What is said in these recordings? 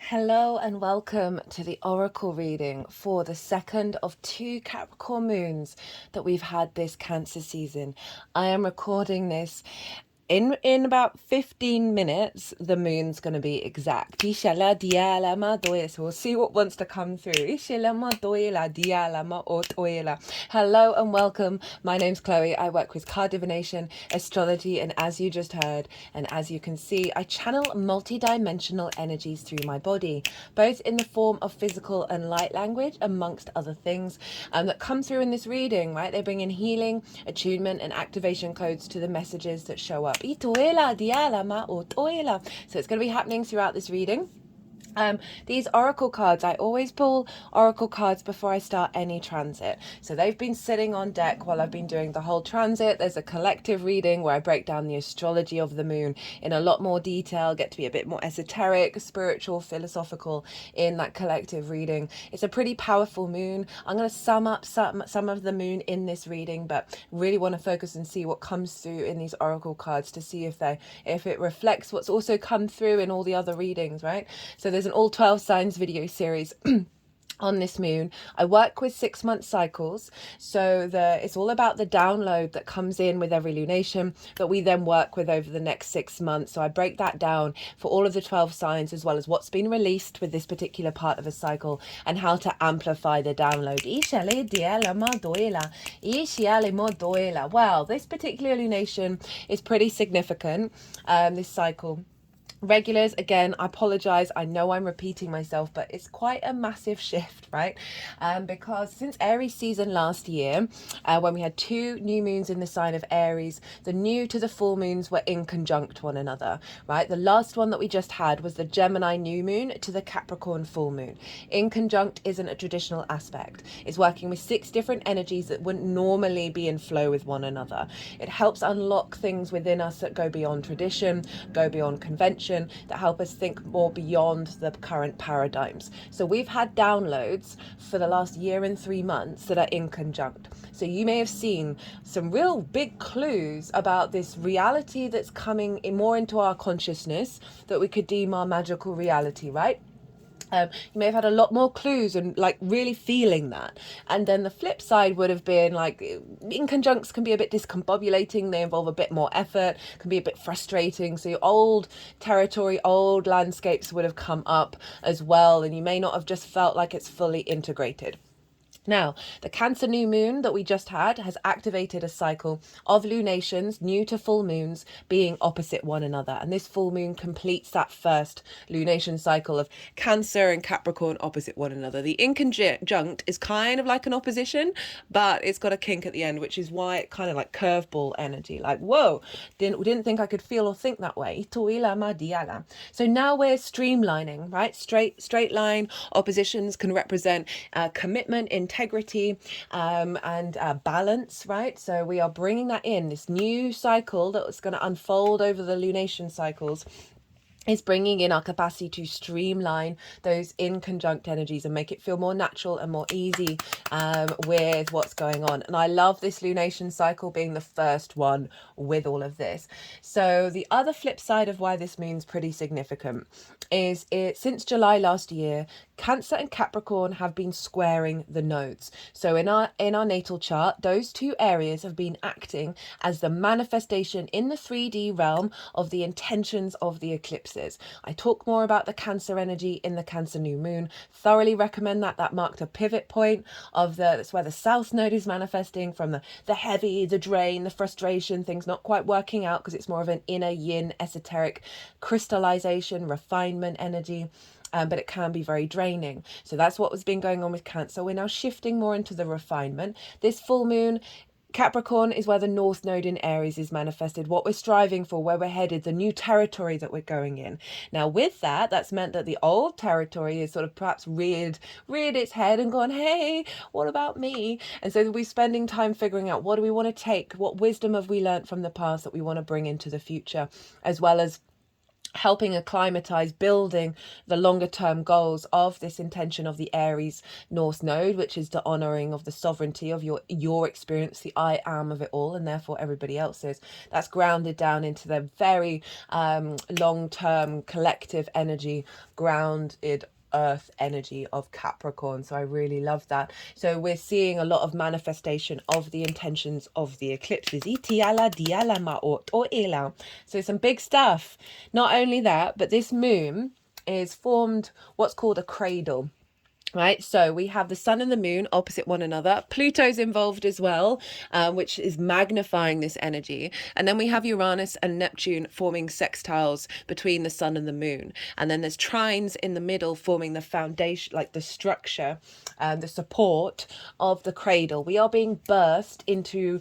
Hello and welcome to the Oracle reading for the second of two Capricorn moons that we've had this Cancer season. I am recording this in about 15 minutes. The moon's going to be exact. So we'll see what wants to come through. Hello and welcome. My name's Chloe. I work with card divination, astrology, and as you just heard, and as you can see, I channel multi-dimensional energies through my body, both in the form of physical and light language, amongst other things, that come through in this reading, right? They bring in healing, attunement, and activation codes to the messages that show up. So it's going to be happening throughout this reading. These oracle cards, I always pull oracle cards before I start any transit. So they've been sitting on deck while I've been doing the whole transit. There's a collective reading where I break down the astrology of the moon in a lot more detail, get to be a bit more esoteric, spiritual, philosophical in that collective reading. It's a pretty powerful moon. I'm going to sum up some of the moon in this reading, but really want to focus and see what comes through in these oracle cards to see if it reflects what's also come through in all the other readings, right? So there's an all 12 signs video series on this moon. I work with 6-month cycles, so it's all about the download that comes in with every lunation that we then work with over the next 6 months. So I break that down for all of the 12 signs, as well as what's been released with this particular part of a cycle and how to amplify the download. Well, this particular lunation is pretty significant, this cycle. Regulars, again, I apologize. I know I'm repeating myself, but it's quite a massive shift, right? Because since Aries season last year, when we had 2 new moons in the sign of Aries, the new to the full moons were in conjunct one another, right? The last one that we just had was the Gemini new moon to the Capricorn full moon. In conjunct isn't a traditional aspect. It's working with 6 different energies that wouldn't normally be in flow with one another. It helps unlock things within us that go beyond tradition, go beyond convention, that help us think more beyond the current paradigms. So we've had downloads for the last year and 3 months that are in conjunct. So you may have seen some real big clues about this reality that's coming in more into our consciousness that we could deem our magical reality, right? You may have had a lot more clues and like really feeling that. And then the flip side would have been like inconjuncts can be a bit discombobulating. They involve a bit more effort, can be a bit frustrating. So your old territory, old landscapes would have come up as well. And you may not have just felt like it's fully integrated. Now, the Cancer new moon that we just had has activated a cycle of lunations, new to full moons, being opposite one another. And this full moon completes that first lunation cycle of Cancer and Capricorn opposite one another. The inconjunct is kind of like an opposition, but it's got a kink at the end, which is why it kind of like curveball energy. Like, whoa, didn't think I could feel or think that way. So now we're streamlining, right? Straight line oppositions can represent commitment, integrity, and balance, right? So we are bringing that in, this new cycle that's going to unfold over the lunation cycles is bringing in our capacity to streamline those in conjunct energies and make it feel more natural and more easy with what's going on. And I love this lunation cycle being the first one with all of this. So the other flip side of why this moon's pretty significant is since July last year, Cancer and Capricorn have been squaring the nodes. So in our natal chart, those 2 areas have been acting as the manifestation in the 3D realm of the intentions of the eclipses. I talk more about the Cancer energy in the Cancer new moon. Thoroughly recommend that. That marked a pivot point of that's where the South node is manifesting from the heavy, the drain, the frustration, things not quite working out because it's more of an inner yin, esoteric crystallization, refinement energy. But it can be very draining. So that's what has been going on with Cancer. We're now shifting more into the refinement. This full moon, Capricorn, is where the North Node in Aries is manifested, what we're striving for, where we're headed, the new territory that we're going in. Now with that, that's meant that the old territory is sort of perhaps reared its head and gone, hey, what about me? And so we're spending time figuring out what do we want to take, what wisdom have we learned from the past that we want to bring into the future, as well as helping acclimatize, building the longer term goals of this intention of the Aries North Node, which is the honoring of the sovereignty of your experience, the I am of it all, and therefore everybody else's. That's grounded down into the very long term collective energy, grounded earth energy of Capricorn. So I really love that. So we're seeing a lot of manifestation of the intentions of the eclipses. So some big stuff. Not only that, but this moon is formed what's called a cradle. Right, so we have the sun and the moon opposite one another. Pluto's involved as well, which is magnifying this energy. And then we have Uranus and Neptune forming sextiles between the sun and the moon. And then there's trines in the middle forming the foundation, like the structure, the support of the cradle. We are being birthed into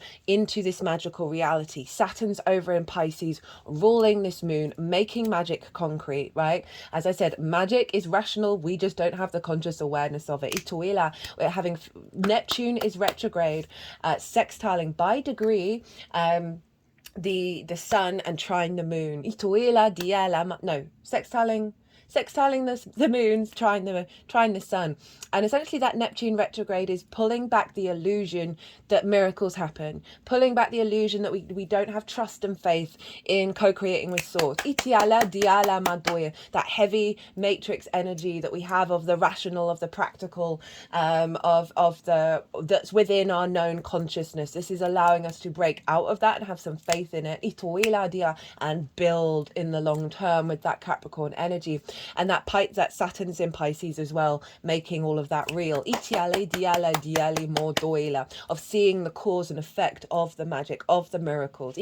this magical reality. Saturn's over in Pisces, ruling this moon, making magic concrete, right? As I said, magic is rational. We just don't have the conscious awareness of it. We're having Neptune is retrograde, sextiling by degree the sun and trying the moon. Sextiling the moons, trying the sun. And essentially that Neptune retrograde is pulling back the illusion that miracles happen, pulling back the illusion that we don't have trust and faith in co-creating with source. That heavy matrix energy that we have of the rational, of the practical, that's within our known consciousness. This is allowing us to break out of that and have some faith in it, and build in the long term with that Capricorn energy. And that Saturn's in Pisces as well, making all of that real. Of seeing the cause and effect of the magic, of the miracles.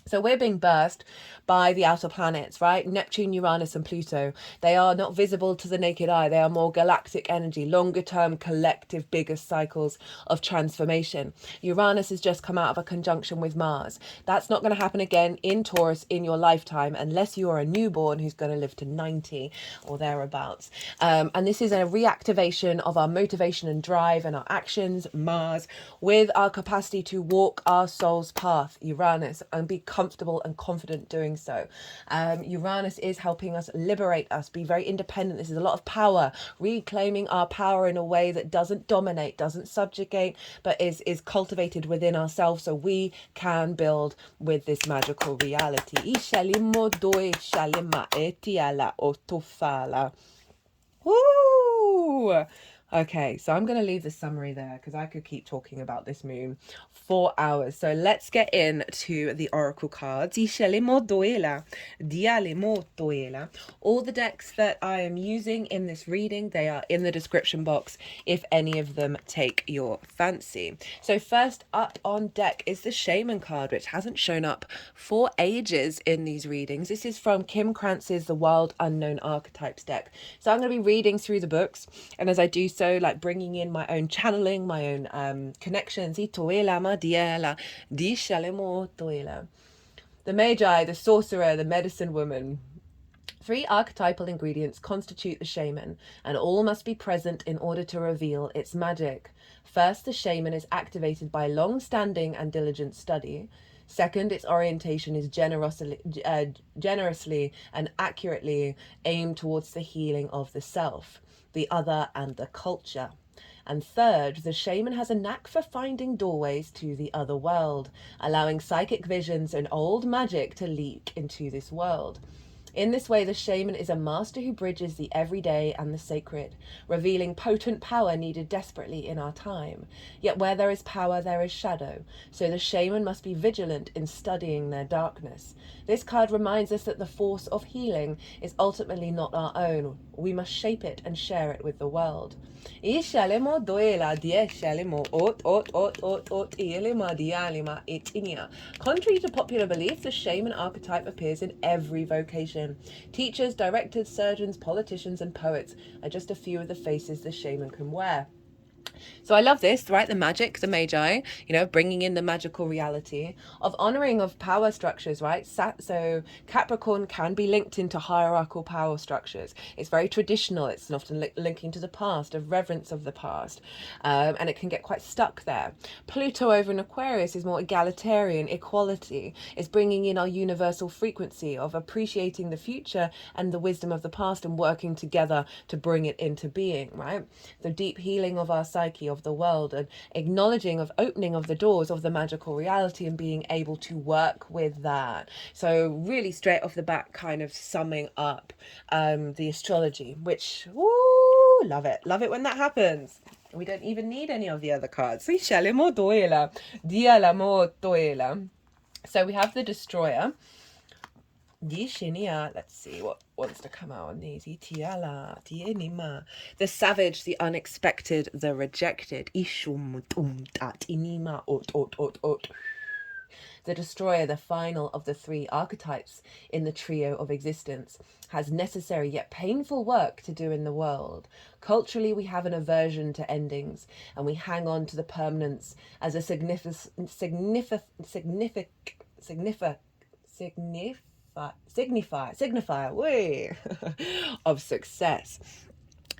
So we're being birthed by the outer planets, right? Neptune, Uranus and Pluto. They are not visible to the naked eye. They are more galactic energy, longer term, collective, bigger cycles of transformation. Uranus has just come out of a conjunction with Mars. That's not going to happen again in Taurus in your lifetime, unless you are a newborn who's going to live to 90 or thereabouts. And this is a reactivation of our motivation and drive and our actions, Mars, with our capacity to walk our soul's path, Uranus, and be comfortable and confident doing so. Uranus is helping us liberate us, be very independent. This is a lot of power, reclaiming our power in a way that doesn't dominate, doesn't subjugate, but is cultivated within ourselves, so we can build with this magical reality. Woo! Okay, so I'm going to leave the summary there because I could keep talking about this moon for hours. So let's get into the oracle cards. All the decks that I am using in this reading, they are in the description box if any of them take your fancy. So first up on deck is the Shaman card, which hasn't shown up for ages in these readings. This is from Kim Krantz's The Wild Unknown Archetypes deck. So I'm going to be reading through the books, and as I do so, like bringing in my own channeling, my own connections. The Magi, the Sorcerer, the Medicine Woman. 3 archetypal ingredients constitute the Shaman, and all must be present in order to reveal its magic. First, the Shaman is activated by long-standing and diligent study. Second, its orientation is generously and accurately aimed towards the healing of the self, the other and the culture. And third, the Shaman has a knack for finding doorways to the other world, allowing psychic visions and old magic to leak into this world. In this way, the Shaman is a master who bridges the everyday and the sacred, revealing potent power needed desperately in our time. Yet where there is power, there is shadow, so the Shaman must be vigilant in studying their darkness. This card reminds us that the force of healing is ultimately not our own. We must shape it and share it with the world. Contrary to popular belief, the Shaman archetype appears in every vocation. Teachers, directors, surgeons, politicians, and poets are just a few of the faces the Shaman can wear. So I love this, right? The magic, the magi, you know, bringing in the magical reality of honoring of power structures, right? So Capricorn can be linked into hierarchical power structures. It's very traditional. It's often linking to the past, of reverence of the past. And it can get quite stuck there. Pluto over in Aquarius is more egalitarian, equality. It's bringing in our universal frequency of appreciating the future and the wisdom of the past and working together to bring it into being, right? The deep healing of our psyche, of the world, and acknowledging of opening of the doors of the magical reality and being able to work with that. So really straight off the bat, kind of summing up the astrology, which, woo, love it when that happens. We don't even need any of the other cards. So we have the Destroyer. Let's see what wants to come out on these. The Savage, the Unexpected, the Rejected. The Destroyer, the final of the 3 archetypes in the trio of existence, has necessary yet painful work to do in the world. Culturally, we have an aversion to endings, and we hang on to the permanence as a signifier of success.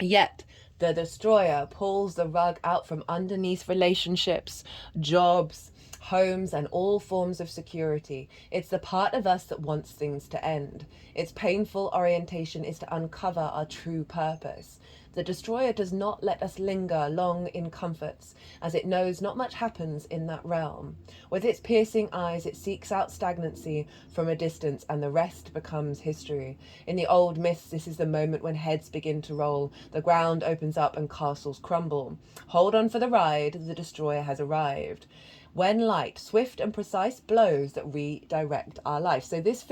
Yet the Destroyer pulls the rug out from underneath relationships, jobs, homes, and all forms of security. It's the part of us that wants things to end. Its painful orientation is to uncover our true purpose. The Destroyer does not let us linger long in comforts, as it knows not much happens in that realm. With its piercing eyes, it seeks out stagnancy from a distance, and the rest becomes history. In the old myths, this is the moment when heads begin to roll, the ground opens up, and castles crumble. Hold on for the ride, the Destroyer has arrived. When light, swift and precise blows that redirect our life. So this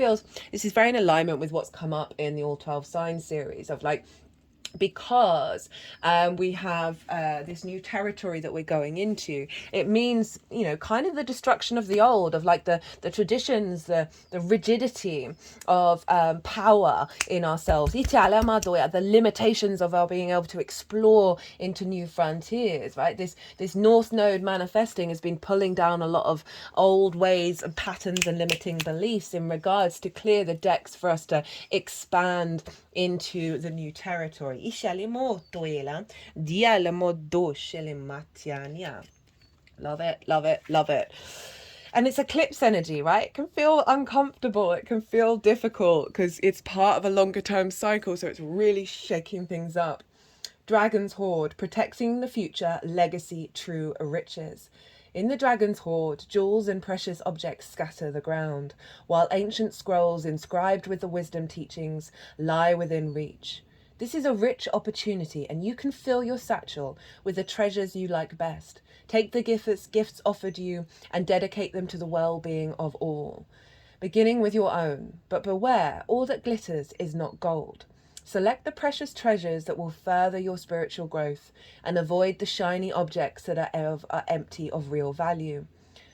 is very in alignment with what's come up in the All 12 Signs series of like, because we have this new territory that we're going into. It means, you know, kind of the destruction of the old, of like the traditions, the rigidity of power in ourselves, the limitations of our being able to explore into new frontiers, right? This North Node manifesting has been pulling down a lot of old ways and patterns and limiting beliefs in regards to clear the decks for us to expand into the new territory. Love it, love it, love it. And it's eclipse energy, right? It can feel uncomfortable. It can feel difficult because it's part of a longer term cycle. So it's really shaking things up. Dragon's Hoard, protecting the future, legacy, true riches. In the Dragon's Hoard, jewels and precious objects scatter the ground, while ancient scrolls inscribed with the wisdom teachings lie within reach. This is a rich opportunity, and you can fill your satchel with the treasures you like best. Take the gifts offered you and dedicate them to the well-being of all, beginning with your own. But beware, all that glitters is not gold. Select the precious treasures that will further your spiritual growth and avoid the shiny objects that are empty of real value.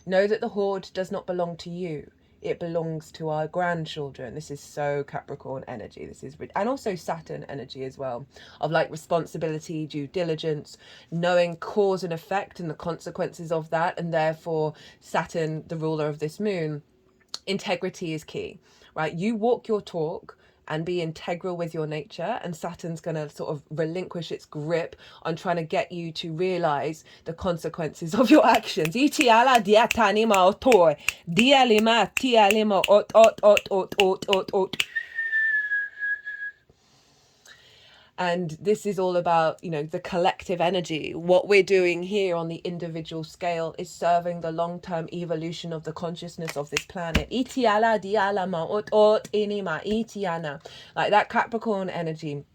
Know that the hoard does not belong to you. It belongs to our grandchildren. This is so Capricorn energy. And also Saturn energy as well, of like responsibility, due diligence, knowing cause and effect and the consequences of that. And therefore Saturn, the ruler of this moon, integrity is key, right? You walk your talk and be integral with your nature, and Saturn's going to sort of relinquish its grip on trying to get you to realize the consequences of your actions. And this is all about, you know, the collective energy. What we're doing here on the individual scale is serving the long-term evolution of the consciousness of this planet. Like that Capricorn energy.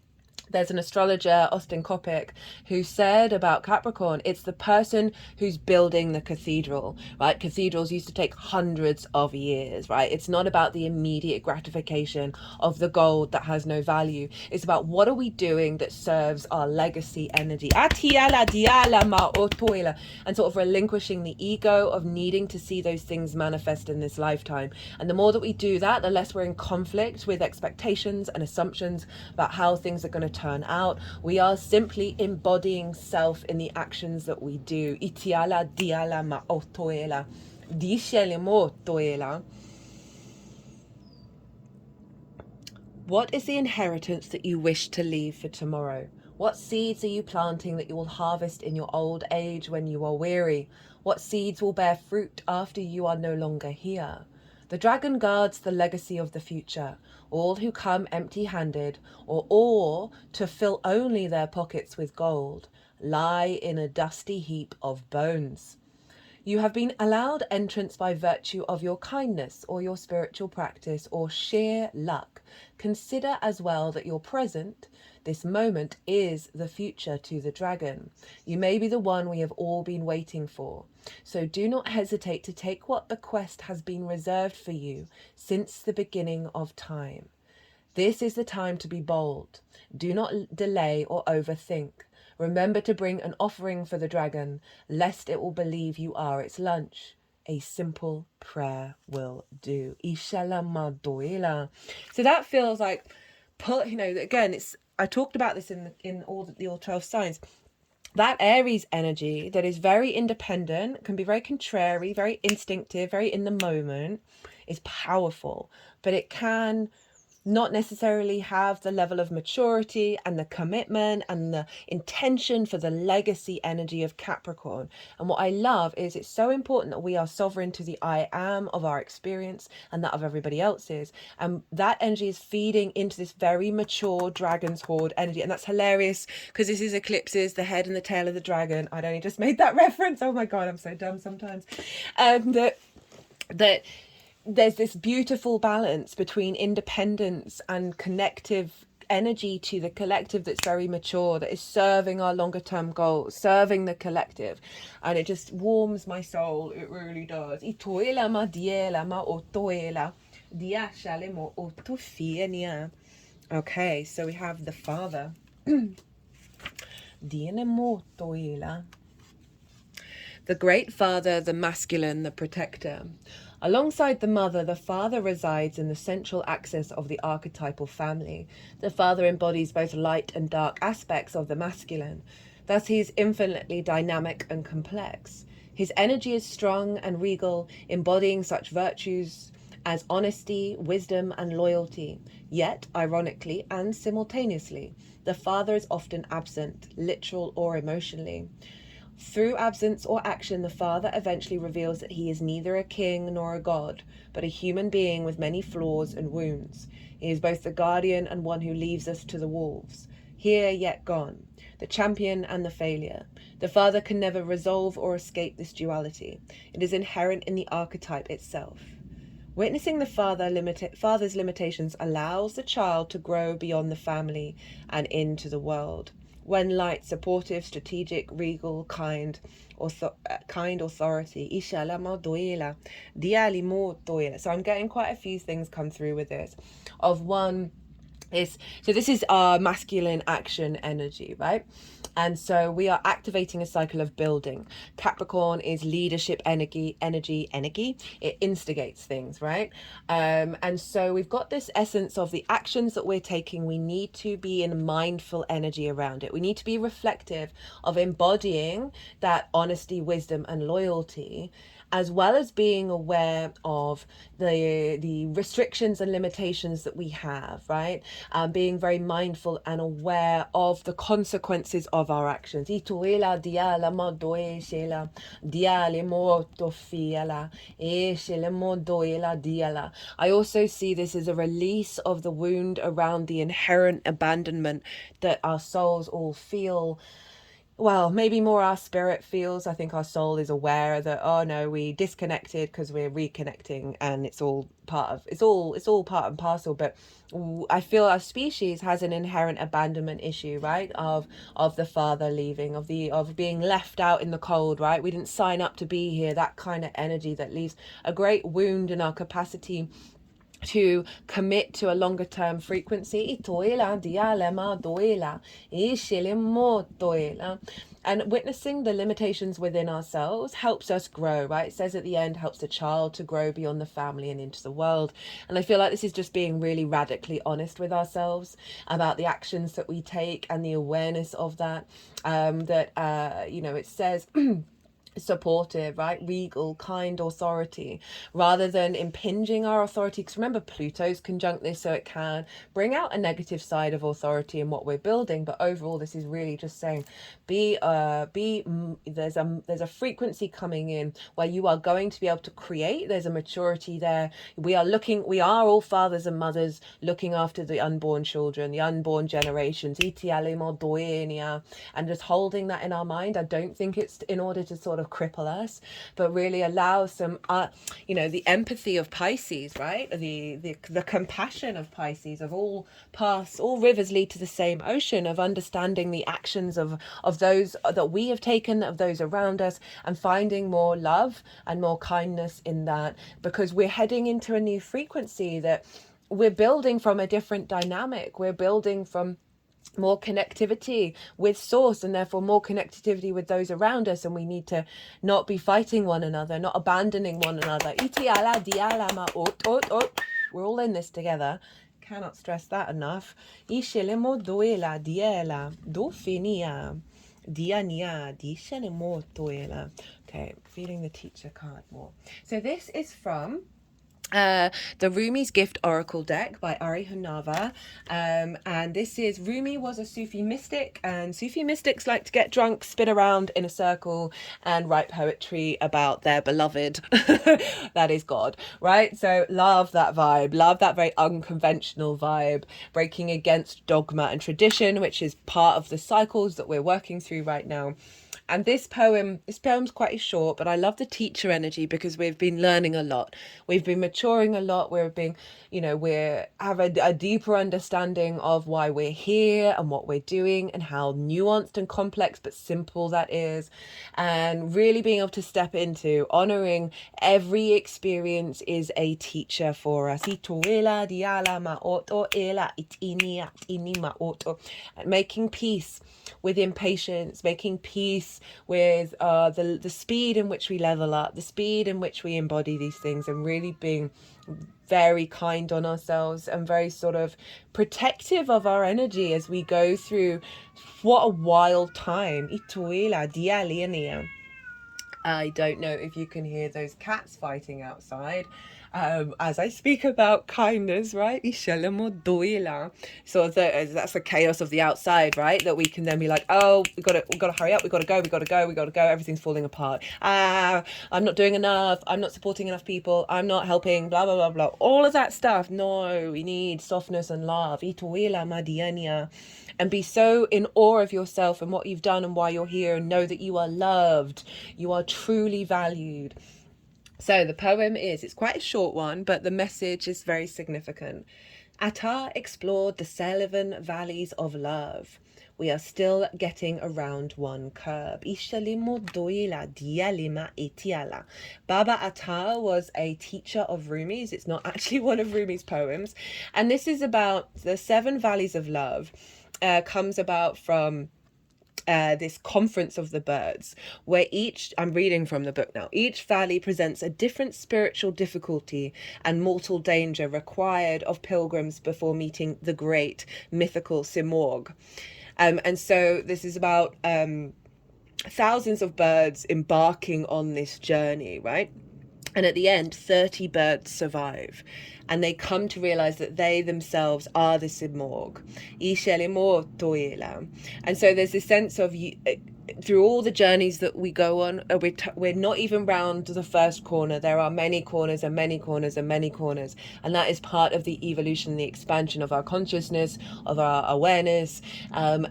There's an astrologer, Austin Coppock, who said about Capricorn, it's the person who's building the cathedral, right? Cathedrals used to take hundreds of years, right? It's not about the immediate gratification of the gold that has no value. It's about what are we doing that serves our legacy energy. And sort of relinquishing the ego of needing to see those things manifest in this lifetime. And the more that we do that, the less we're in conflict with expectations and assumptions about how things are going to turn out. We are simply embodying self in the actions that we do. Itiala diala ma otoela. Dishele mo toela. What is the inheritance that you wish to leave for tomorrow? What seeds are you planting that you will harvest in your old age when you are weary? What seeds will bear fruit after you are no longer here? The dragon guards the legacy of the future. All who come empty-handed, or to fill only their pockets with gold, lie in a dusty heap of bones. You have been allowed entrance by virtue of your kindness or your spiritual practice or sheer luck. Consider as well that your present, this moment, is the future to the dragon. You may be the one we have all been waiting for. So do not hesitate to take what bequest has been reserved for you since the beginning of time. This is the time to be bold. Do not delay or overthink. Remember to bring an offering for the dragon, lest it will believe you are its lunch. A simple prayer will do. Ishalamadoila. So that feels like, again, I talked about this in all 12 signs. That Aries energy that is very independent, can be very contrary, very instinctive, very in the moment, is powerful, but it can not necessarily have the level of maturity and the commitment and the intention for the legacy energy of Capricorn. And what I love is it's so important that we are sovereign to the I am of our experience and that of everybody else's. And that energy is feeding into this very mature dragon's horde energy. And that's hilarious because this is eclipses, the head and the tail of the dragon. I'd only just made that reference. Oh my God, I'm so dumb sometimes. That there's this beautiful balance between independence and connective energy to the collective that's very mature, that is serving our longer term goals, serving the collective. And it just warms my soul. It really does. Okay, so we have the father. The great father, the masculine, the protector. Alongside the mother, the father resides in the central axis of the archetypal family. The father embodies both light and dark aspects of the masculine. Thus, he is infinitely dynamic and complex. His energy is strong and regal, embodying such virtues as honesty, wisdom, and loyalty. Yet, ironically and simultaneously, the father is often absent, literal or emotionally. Through absence or action, the father eventually reveals that he is neither a king nor a god, but a human being with many flaws and wounds. He is both the guardian and one who leaves us to the wolves. Here yet gone, the champion and the failure. The father can never resolve or escape this duality. It is inherent in the archetype itself. Witnessing the father's limitations allows the child to grow beyond the family and into the world. When light, supportive, strategic, regal, kind authority. So I'm getting quite a few things come through with this. Of one is, so this is our masculine action energy, right? And so we are activating a cycle of building. Capricorn is leadership energy. It instigates things, right? And so we've got this essence of the actions that we're taking. We need to be in mindful energy around it. We need to be reflective of embodying that honesty, wisdom, and loyalty, as well as being aware of the restrictions and limitations that we have, right? Being very mindful and aware of the consequences of our actions. I also see this as a release of the wound around the inherent abandonment that our souls all feel. Well, maybe more our spirit feels. I think our soul is aware that, oh no, we disconnected because we're reconnecting, and it's all part and parcel. But I feel our species has an inherent abandonment issue, right? Of the father leaving, of being left out in the cold, right? We didn't sign up to be here. That kind of energy that leaves a great wound in our capacity to commit to a longer term frequency. And witnessing the limitations within ourselves helps us grow, right? It says at the end, helps the child to grow beyond the family and into the world. And I feel like this is just being really radically honest with ourselves about the actions that we take and the awareness of that. You know, it says supportive, right, regal, kind authority, rather than impinging our authority, because remember Pluto's conjunct this, so it can bring out a negative side of authority in what we're building. But overall, this is really just saying there's a frequency coming in where you are going to be able to create. There's a maturity there. We are all fathers and mothers looking after the unborn children, the unborn generations, and just holding that in our mind. I don't think it's in order to sort of cripple us, but really allow some you know, the empathy of Pisces, right, the compassion of Pisces, of all paths, all rivers lead to the same ocean, of understanding the actions of those that we have taken, of those around us, and finding more love and more kindness in that, because we're heading into a new frequency, that we're building from a different dynamic. We're building from more connectivity with source, and therefore more connectivity with those around us, and we need to not be fighting one another, not abandoning one another. We're all in this together. Cannot stress that enough. Okay, feeling the teacher card more. So this is from the Rumi's Gift Oracle deck by Honarvar, and this is, Rumi was a Sufi mystic, and Sufi mystics like to get drunk, spin around in a circle, and write poetry about their beloved. That is God, right? So love that vibe, love that very unconventional vibe, breaking against dogma and tradition, which is part of the cycles that we're working through right now. And this poem's quite short, but I love the teacher energy, because we've been learning a lot. We've been maturing a lot. We're being, you know, we have a deeper understanding of why we're here and what we're doing, and how nuanced and complex but simple that is. And really being able to step into honoring every experience is a teacher for us. Making peace with impatience, making peace with the speed in which we level up, the speed in which we embody these things, and really being very kind on ourselves and very sort of protective of our energy as we go through what a wild time. I don't know if you can hear those cats fighting outside as I speak about kindness, right? So that's the chaos of the outside, right? That we can then be like, oh, we gotta hurry up, we gotta go, everything's falling apart. I'm not doing enough, I'm not supporting enough people, I'm not helping, blah blah blah blah. All of that stuff. No, we need softness and love. And be so in awe of yourself and what you've done and why you're here, and know that you are loved, you are truly valued. So the poem it's quite a short one, but the message is very significant. Attar explored the 7 valleys of love. We are still getting around one curb. Baba Attar was a teacher of Rumi's. It's not actually one of Rumi's poems. And this is about the 7 valleys of love. Comes about from this conference of the birds, where I'm reading from the book now, each valley presents a different spiritual difficulty and mortal danger required of pilgrims before meeting the great mythical Simorg. And so this is about thousands of birds embarking on this journey, right? And at the end, 30 birds survive. And they come to realize that they themselves are the Simorg. And so there's this sense of, through all the journeys that we go on, we're not even round the first corner. There are many corners and many corners and many corners. And that is part of the evolution, the expansion of our consciousness, of our awareness. And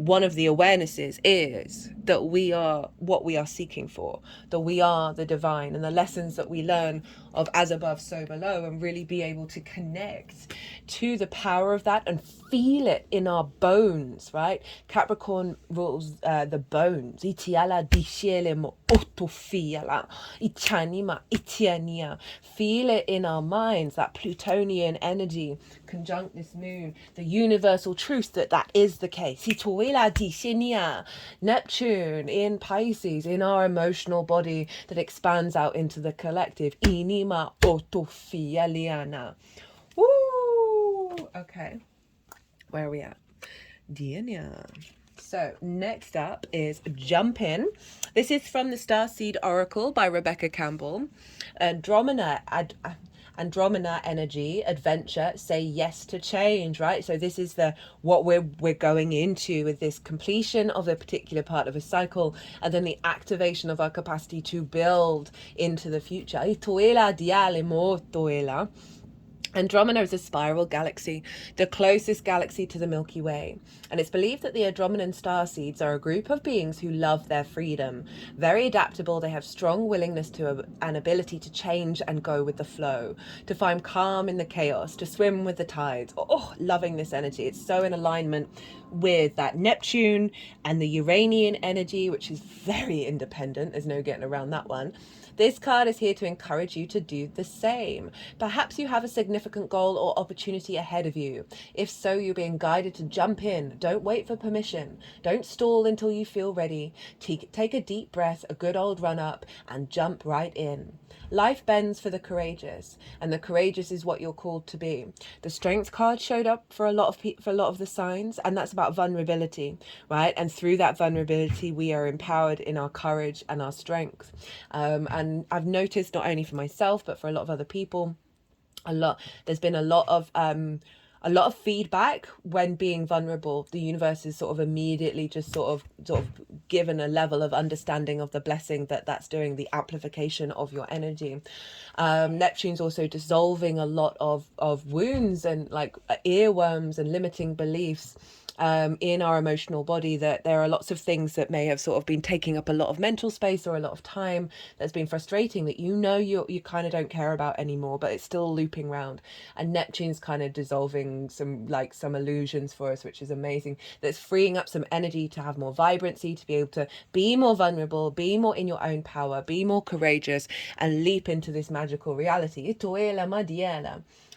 one of the awarenesses is that we are what we are seeking for, that we are the divine, and the lessons that we learn of as above, so below, and really be able to connect to the power of that and feel it in our bones, right? Capricorn rules the bones. Itiala diciele mo otofiala. Ichanima itiania. Feel it in our minds, that Plutonian energy conjunct this moon, the universal truth that is the case. Ituela dicinia. Neptune in Pisces, in our emotional body that expands out into the collective. Inima otofialiana. Woo! Okay. Where are we at? Diana. So next up is Jump In. This is from the Starseed Oracle by Rebecca Campbell. Andromeda energy, adventure, say yes to change, right? So this is what we're going into with this completion of a particular part of a cycle, and then the activation of our capacity to build into the future. Andromeda is a spiral galaxy, the closest galaxy to the Milky Way, and it's believed that the Andromedan starseeds are a group of beings who love their freedom. Very adaptable, they have strong willingness to an ability to change and go with the flow, to find calm in the chaos, to swim with the tides. Oh, loving this energy. It's so in alignment with that Neptune and the Uranian energy, which is very independent. There's no getting around that one. This card is here to encourage you to do the same. Perhaps you have a significant goal or opportunity ahead of you. If so, you're being guided to jump in. Don't wait for permission. Don't stall until you feel ready. Take a deep breath, a good old run up, and jump right in. Life bends for the courageous, and the courageous is what you're called to be. The Strength card showed up for a lot of the signs, and that's about vulnerability, right? And through that vulnerability, we are empowered in our courage and our strength. And I've noticed, not only for myself but for a lot of other people, there's been a lot of feedback when being vulnerable. The universe is sort of immediately just sort of given a level of understanding of the blessing that's doing, the amplification of your energy. Neptune's also dissolving a lot of wounds and like earworms and limiting beliefs in our emotional body, that there are lots of things that may have sort of been taking up a lot of mental space or a lot of time that's been frustrating, that you kind of don't care about anymore, but it's still looping round. And Neptune's kind of dissolving some illusions for us, which is amazing. That's freeing up some energy to have more vibrancy, to be able to be more vulnerable, be more in your own power, be more courageous, and leap into this magical reality.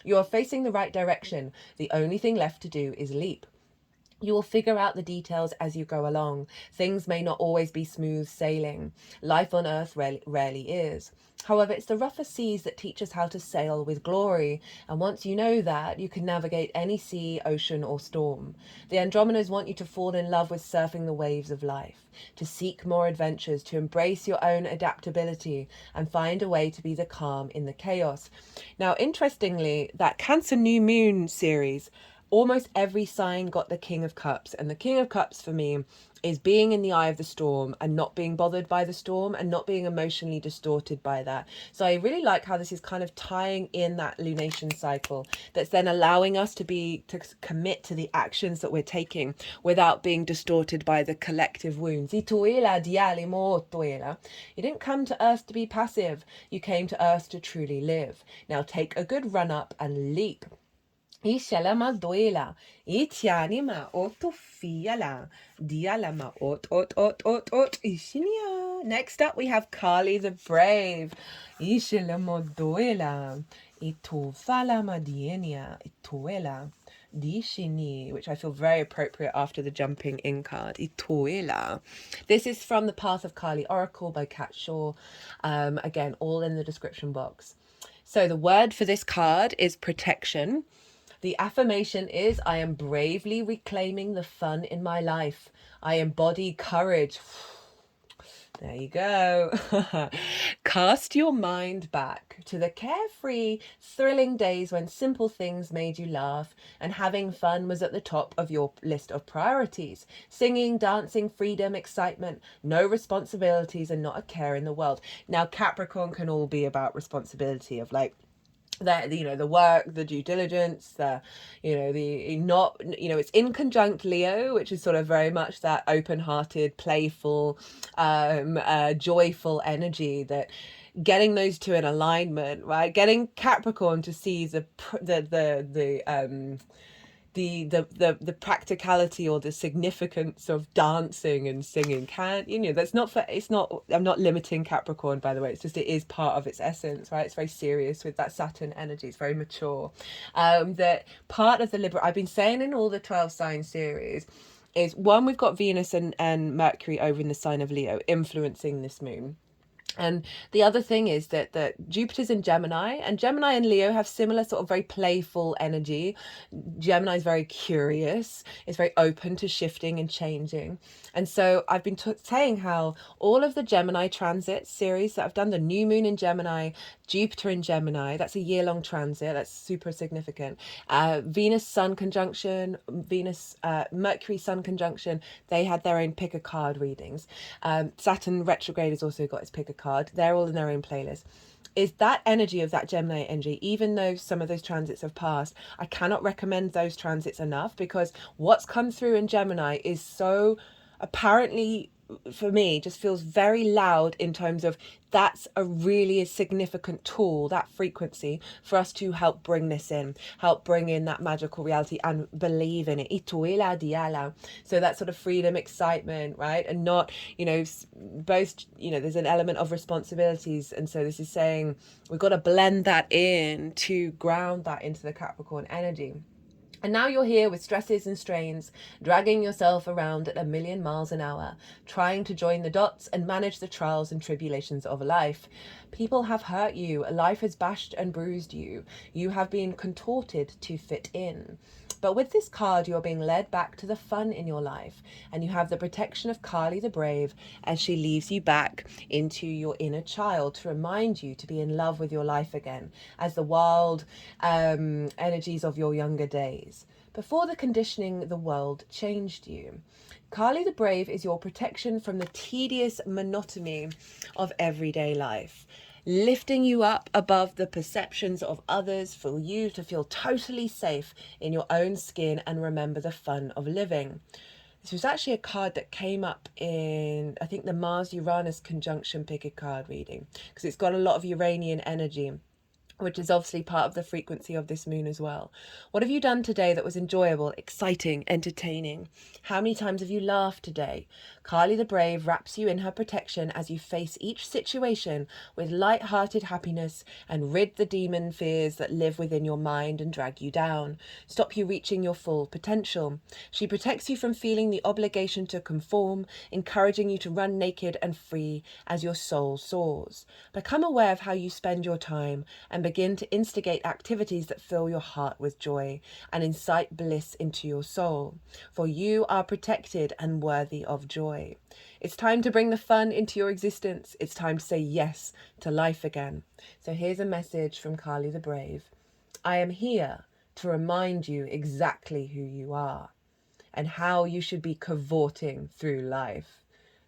You are facing the right direction. The only thing left to do is leap. You will figure out the details as you go along. Things may not always be smooth sailing. Life on Earth rarely is. However, it's the rougher seas that teach us how to sail with glory. And once you know that, you can navigate any sea, ocean, or storm. The Andromedas want you to fall in love with surfing the waves of life, to seek more adventures, to embrace your own adaptability, and find a way to be the calm in the chaos. Now, interestingly, that Cancer New Moon series, almost every sign got the King of Cups. And the King of Cups for me is being in the eye of the storm and not being bothered by the storm and not being emotionally distorted by that. So I really like how this is kind of tying in that lunation cycle that's then allowing us to commit to the actions that we're taking without being distorted by the collective wounds. You didn't come to Earth to be passive. You came to Earth to truly live. Now take a good run up and leap. Ishalama doila, itianima otofiala, dialama ot, ishinia. Next up we have Kali the Brave. Ishalama doila, itofalama dienia, ituela, dishini, which I feel very appropriate after the jumping in card. Ituela. This is from the Path of Kali Oracle by Kat Shaw. Again, all in the description box. So the word for this card is protection. The affirmation is, I am bravely reclaiming the fun in my life. I embody courage. There you go. Cast your mind back to the carefree, thrilling days when simple things made you laugh and having fun was at the top of your list of priorities. Singing, dancing, freedom, excitement, no responsibilities and not a care in the world. Now, Capricorn can all be about responsibility of like, the work, the due diligence, it's in conjunct Leo, which is sort of very much that open-hearted, playful, joyful energy, that getting those two in alignment, right? Getting Capricorn to see the practicality or the significance of dancing and singing. That's not for, it's not, I'm not limiting Capricorn, by the way, it's just, it is part of its essence, right? It's very serious with that Saturn energy, it's very mature. That part of the I've been saying in all the 12 sign series is, one, we've got Venus and Mercury over in the sign of Leo influencing this moon. And the other thing is that Jupiter's in Gemini, and Gemini and Leo have similar sort of very playful energy. Gemini is very curious. It's very open to shifting and changing. And so I've been saying how all of the Gemini transit series that I've done, the new moon in Gemini, Jupiter in Gemini, that's a year-long transit. That's super significant. Venus Sun conjunction, Venus Mercury Sun conjunction, they had their own pick a card readings. Saturn retrograde has also got its pick a card. They're all in their own playlist. Is that energy of that Gemini energy, even though some of those transits have passed, I cannot recommend those transits enough, because what's come through in Gemini is so apparently, for me, just feels very loud in terms of that's a really significant tool, that frequency, for us to help bring this in, help bring in that magical reality and believe in it. So that sort of freedom, excitement, right? And not, both, there's an element of responsibilities. And so this is saying we've got to blend that in to ground that into the Capricorn energy. And now you're here with stresses and strains, dragging yourself around at 1,000,000 miles an hour, trying to join the dots and manage the trials and tribulations of life. People have hurt you. Life has bashed and bruised you. You have been contorted to fit in. But with this card, you're being led back to the fun in your life, and you have the protection of Kali the Brave as she leads you back into your inner child to remind you to be in love with your life again, as the wild energies of your younger days, before the conditioning the world changed you. Kali the Brave is your protection from the tedious monotony of everyday life, lifting you up above the perceptions of others for you to feel totally safe in your own skin and remember the fun of living. This was actually a card that came up in, I think, the Mars-Uranus conjunction pick a card reading, because it's got a lot of Uranian energy, which is obviously part of the frequency of this moon as well. What have you done today that was enjoyable, exciting, entertaining? How many times have you laughed today? Kali the Brave wraps you in her protection as you face each situation with light-hearted happiness and rid the demon fears that live within your mind and drag you down, stop you reaching your full potential. She protects you from feeling the obligation to conform, encouraging you to run naked and free as your soul soars. Become aware of how you spend your time and begin to instigate activities that fill your heart with joy and incite bliss into your soul, for you are protected and worthy of joy. It's time to bring the fun into your existence. It's time to say yes to life again. So here's a message from Kali the Brave. I am here to remind you exactly who you are and how you should be cavorting through life.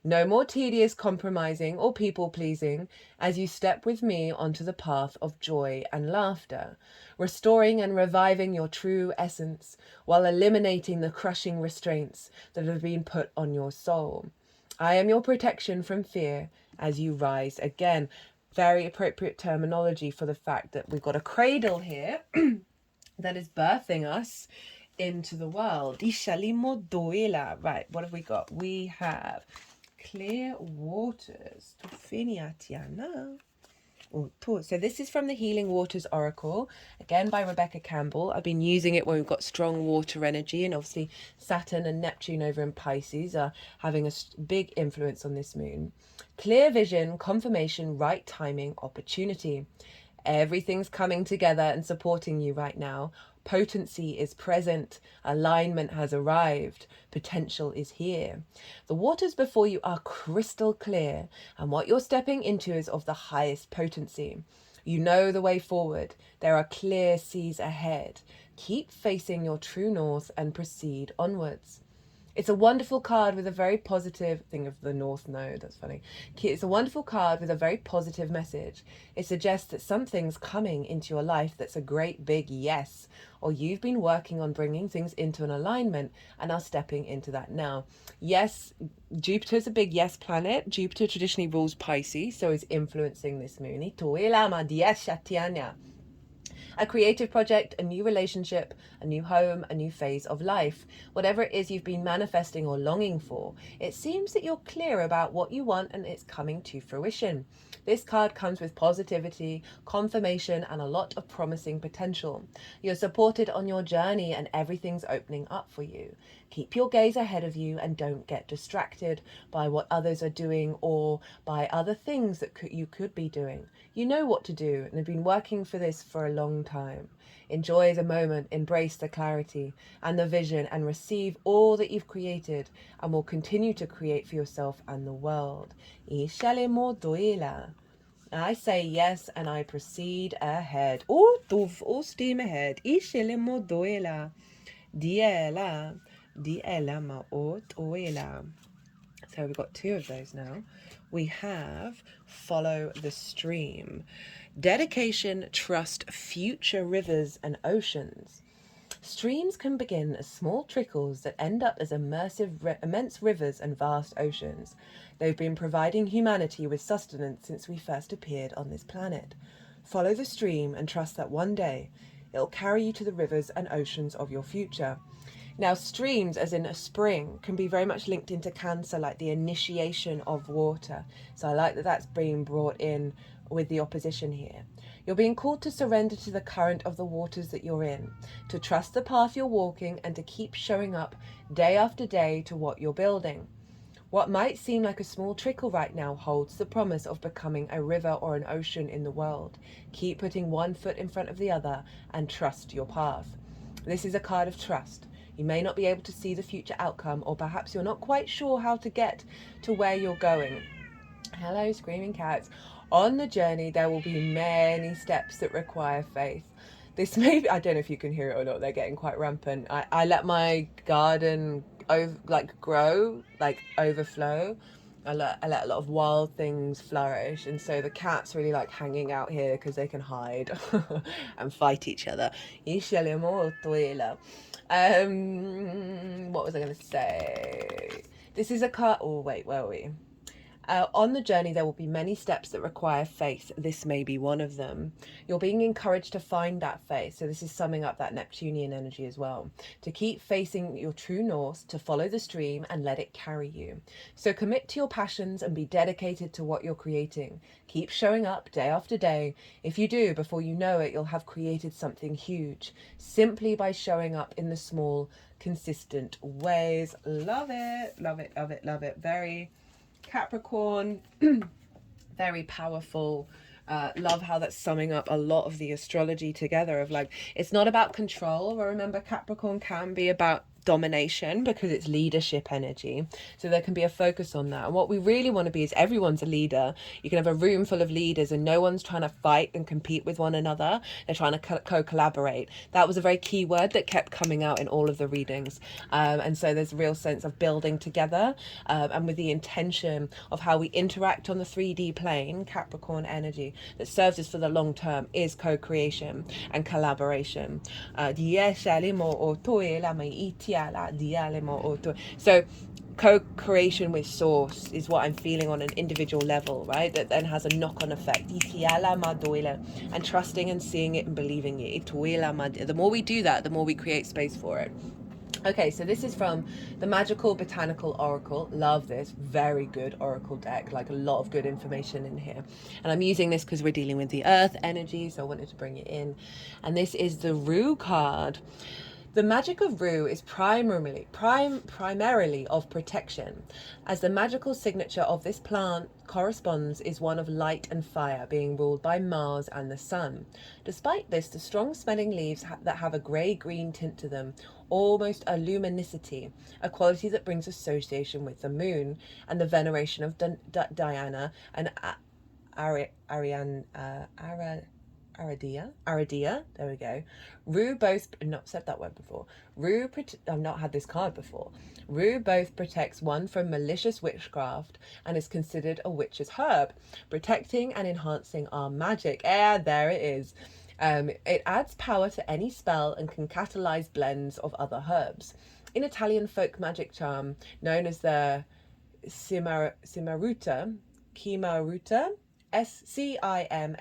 No more tedious compromising or people-pleasing as you step with me onto the path of joy and laughter, restoring and reviving your true essence while eliminating the crushing restraints that have been put on your soul. I am your protection from fear as you rise again. Very appropriate terminology for the fact that we've got a cradle here that is birthing us into the world. Right, what have we got? We have Clear Waters. So this is from the Healing Waters Oracle, again by Rebecca Campbell. I've been using it when we've got strong water energy, and obviously Saturn and Neptune over in Pisces are having a big influence on this moon. Clear vision, confirmation, right timing, opportunity. Everything's coming together and supporting you right now. Potency is present. Alignment has arrived. Potential is here. The waters before you are crystal clear, and what you're stepping into is of the highest potency. You know the way forward. There are clear seas ahead. Keep facing your true north and proceed onwards. It's a wonderful card with a very positive thing of the North Node. That's funny. It's a wonderful card with a very positive message. It suggests that something's coming into your life that's a great big yes, or you've been working on bringing things into an alignment and are stepping into that now. Yes, Jupiter's a big yes planet. Jupiter traditionally rules Pisces, so is influencing this moon. A creative project, a new relationship, a new home, a new phase of life. Whatever it is you've been manifesting or longing for, it seems that you're clear about what you want and it's coming to fruition. This card comes with positivity, confirmation, and a lot of promising potential. You're supported on your journey and everything's opening up for you. Keep your gaze ahead of you and don't get distracted by what others are doing or by other things that you could be doing. You know what to do and have been working for this for a long time. Enjoy the moment, embrace the clarity and the vision, and receive all that you've created and will continue to create for yourself and the world. I say yes and I proceed ahead. All steam ahead. So we've got 2 of those now. We have follow the stream. Dedication, trust future rivers and oceans. Streams can begin as small trickles that end up as immense rivers and vast oceans. They've been providing humanity with sustenance since we first appeared on this planet. Follow the stream and trust that one day it'll carry you to the rivers and oceans of your future. Now, streams, as in a spring, can be very much linked into Cancer, like the initiation of water. So I like that that's being brought in with the opposition here. You're being called to surrender to the current of the waters that you're in, to trust the path you're walking, and to keep showing up day after day to what you're building. What might seem like a small trickle right now holds the promise of becoming a river or an ocean in the world. Keep putting one foot in front of the other and trust your path. This is a card of trust. You may not be able to see the future outcome, or perhaps you're not quite sure how to get to where you're going. Hello, screaming cats. On the journey, there will be many steps that require faith. This may be, I don't know if you can hear it or not, they're getting quite rampant. I let my garden grow, overflow. I let a lot of wild things flourish, and so the cats really like hanging out here because they can hide and fight each other. What was I going to say? This is a card. Oh wait, where are we? On the journey, there will be many steps that require faith. This may be one of them. You're being encouraged to find that faith. So this is summing up that Neptunian energy as well. To keep facing your true north, to follow the stream and let it carry you. So commit to your passions and be dedicated to what you're creating. Keep showing up day after day. If you do, before you know it, you'll have created something huge. Simply by showing up in the small, consistent ways. Love it, love it, love it, love it. Very Capricorn, very powerful. Love how that's summing up a lot of the astrology together of like, it's not about control. Remember, Capricorn can be about domination because it's leadership energy, so there can be a focus on that. And what we really want to be is everyone's a leader. You can have a room full of leaders and no one's trying to fight and compete with one another. They're trying to co-collaborate. That was a very key word that kept coming out in all of the readings, and so there's a real sense of building together, and with the intention of how we interact on the 3D plane. Capricorn energy that serves us for the long term is co-creation and collaboration. So co-creation with source is what I'm feeling on an individual level, right? That then has a knock-on effect. And trusting and seeing it and believing it. The more we do that, the more we create space for it. Okay, so this is from the Magical Botanical Oracle. Love this. Very good oracle deck. Like a lot of good information in here. And I'm using this because we're dealing with the earth energy, so I wanted to bring it in. And this is the Rue card. The magic of Rue is primarily of protection, as the magical signature of this plant corresponds is one of light and fire, being ruled by Mars and the Sun. Despite this, the strong smelling leaves that have a grey-green tint to them, almost a luminosity, a quality that brings association with the moon and the veneration of Diana and Aradia, there we go. Rue both, not said that word before. I've not had this card before. Rue both protects one from malicious witchcraft and is considered a witch's herb, protecting and enhancing our magic. There it is. It adds power to any spell and can catalyze blends of other herbs. In Italian folk magic charm known as the Chimaruta, Scimaruta,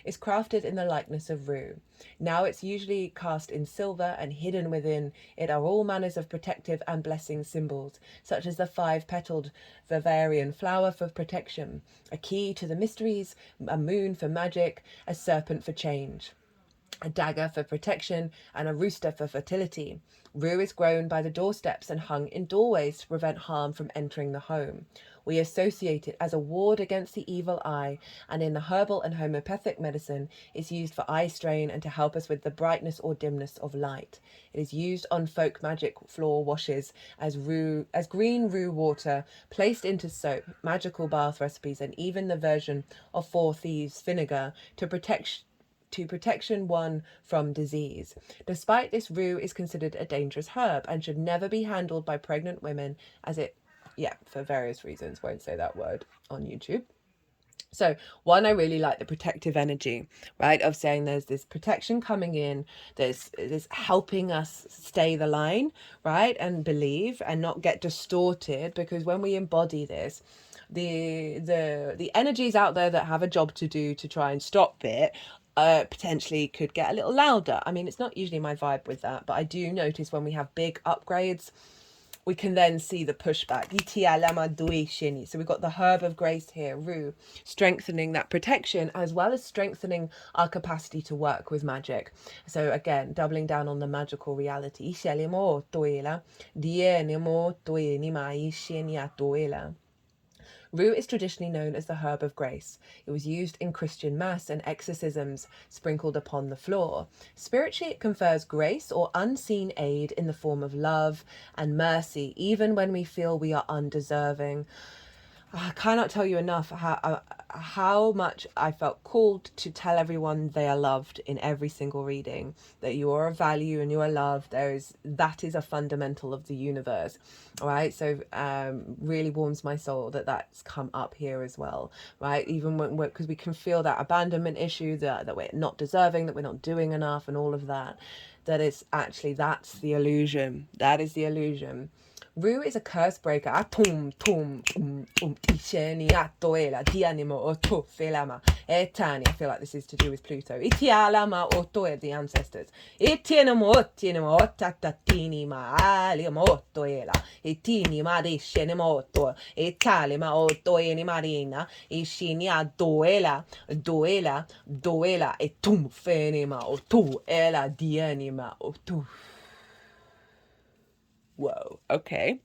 is crafted in the likeness of Ru. Now it's usually cast in silver, and hidden within it are all manners of protective and blessing symbols, such as the 5-petaled Bavarian flower for protection, a key to the mysteries, a moon for magic, a serpent for change, a dagger for protection, and a rooster for fertility. Rue is grown by the doorsteps and hung in doorways to prevent harm from entering the home. We associate it as a ward against the evil eye, and in the herbal and homeopathic medicine, it's used for eye strain and to help us with the brightness or dimness of light. It is used on folk magic floor washes as green rue water placed into soap, magical bath recipes, and even the version of 4 Thieves vinegar to protection one from disease. Despite this, rue is considered a dangerous herb and should never be handled by pregnant women, as it, for various reasons, won't say that word on YouTube. So one, I really like the protective energy, right, of saying there's this protection coming in, there's this helping us stay the line, right, and believe and not get distorted, because when we embody this, the energies out there that have a job to do to try and stop it potentially could get a little louder. I mean, it's not usually my vibe with that, but I do notice when we have big upgrades, we can then see the pushback. So we've got the herb of grace here, Rue, strengthening that protection as well as strengthening our capacity to work with magic. So again, doubling down on the magical reality. Rue is traditionally known as the herb of grace. It was used in Christian mass and exorcisms sprinkled upon the floor. Spiritually, it confers grace or unseen aid in the form of love and mercy, even when we feel we are undeserving. I cannot tell you enough how much I felt called to tell everyone they are loved in every single reading, that you are of value and you are loved. That is a fundamental of the universe. All right, so really warms my soul that that's come up here as well, right? Even when, because we can feel that abandonment issue, that we're not deserving, that we're not doing enough, and all of that. That is actually, that's the illusion. That is the illusion. Rue is a curse breaker. I feel like this is to do with Pluto. The ancestors. Whoa, okay.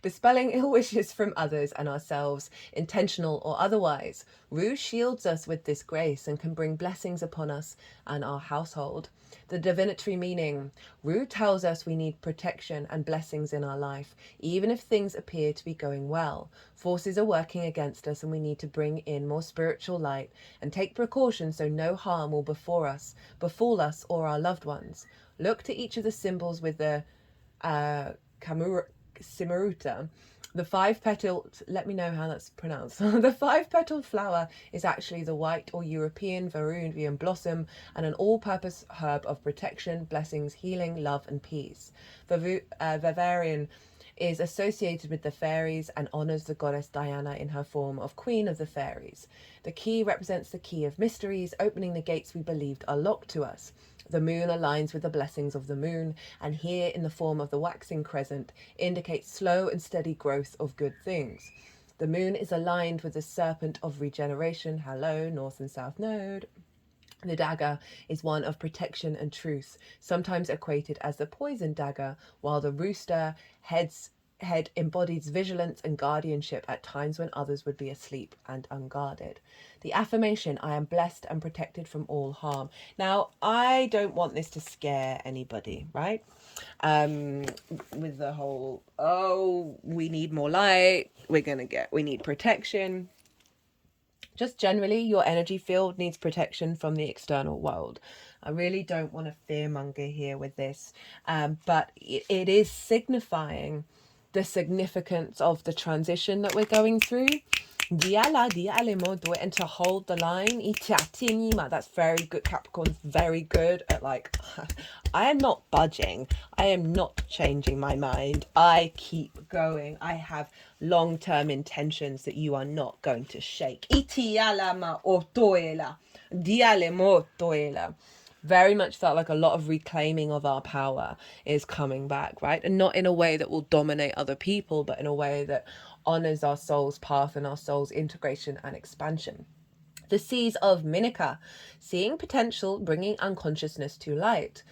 Dispelling ill wishes from others and ourselves, intentional or otherwise. Rue shields us with this grace and can bring blessings upon us and our household. The divinatory meaning. Rue tells us we need protection and blessings in our life, even if things appear to be going well. Forces are working against us and we need to bring in more spiritual light and take precautions so no harm will befall us or our loved ones. Look to each of the symbols with the Simaruta. The 5-petaled, let me know how that's pronounced. The 5-petaled flower is actually the white or European Varuvian blossom and an all-purpose herb of protection, blessings, healing, love, and peace. Bavarian is associated with the fairies and honours the goddess Diana in her form of Queen of the Fairies. The key represents the key of mysteries, opening the gates we believed are locked to us. The moon aligns with the blessings of the moon, and here in the form of the waxing crescent indicates slow and steady growth of good things. The moon is aligned with the serpent of regeneration. Hello, north and south node. The dagger is one of protection and truth, sometimes equated as the poison dagger, while the rooster head embodies vigilance and guardianship at times when others would be asleep and unguarded. The affirmation, I am blessed and protected from all harm. Now, I don't want this to scare anybody, right? With the whole, we need more light, we need protection. Just generally, your energy field needs protection from the external world. I really don't want to fearmonger here with this, but it is signifying the significance of the transition that we're going through, And to hold the line. That's very good. Capricorn's very good at like, I am not budging. I am not changing my mind. I keep going. I have long-term intentions that you are not going to shake. Very much felt like a lot of reclaiming of our power is coming back, right? And not in a way that will dominate other people, but in a way that honors our soul's path and our soul's integration and expansion. The Seas of Minika, seeing potential, bringing unconsciousness to light.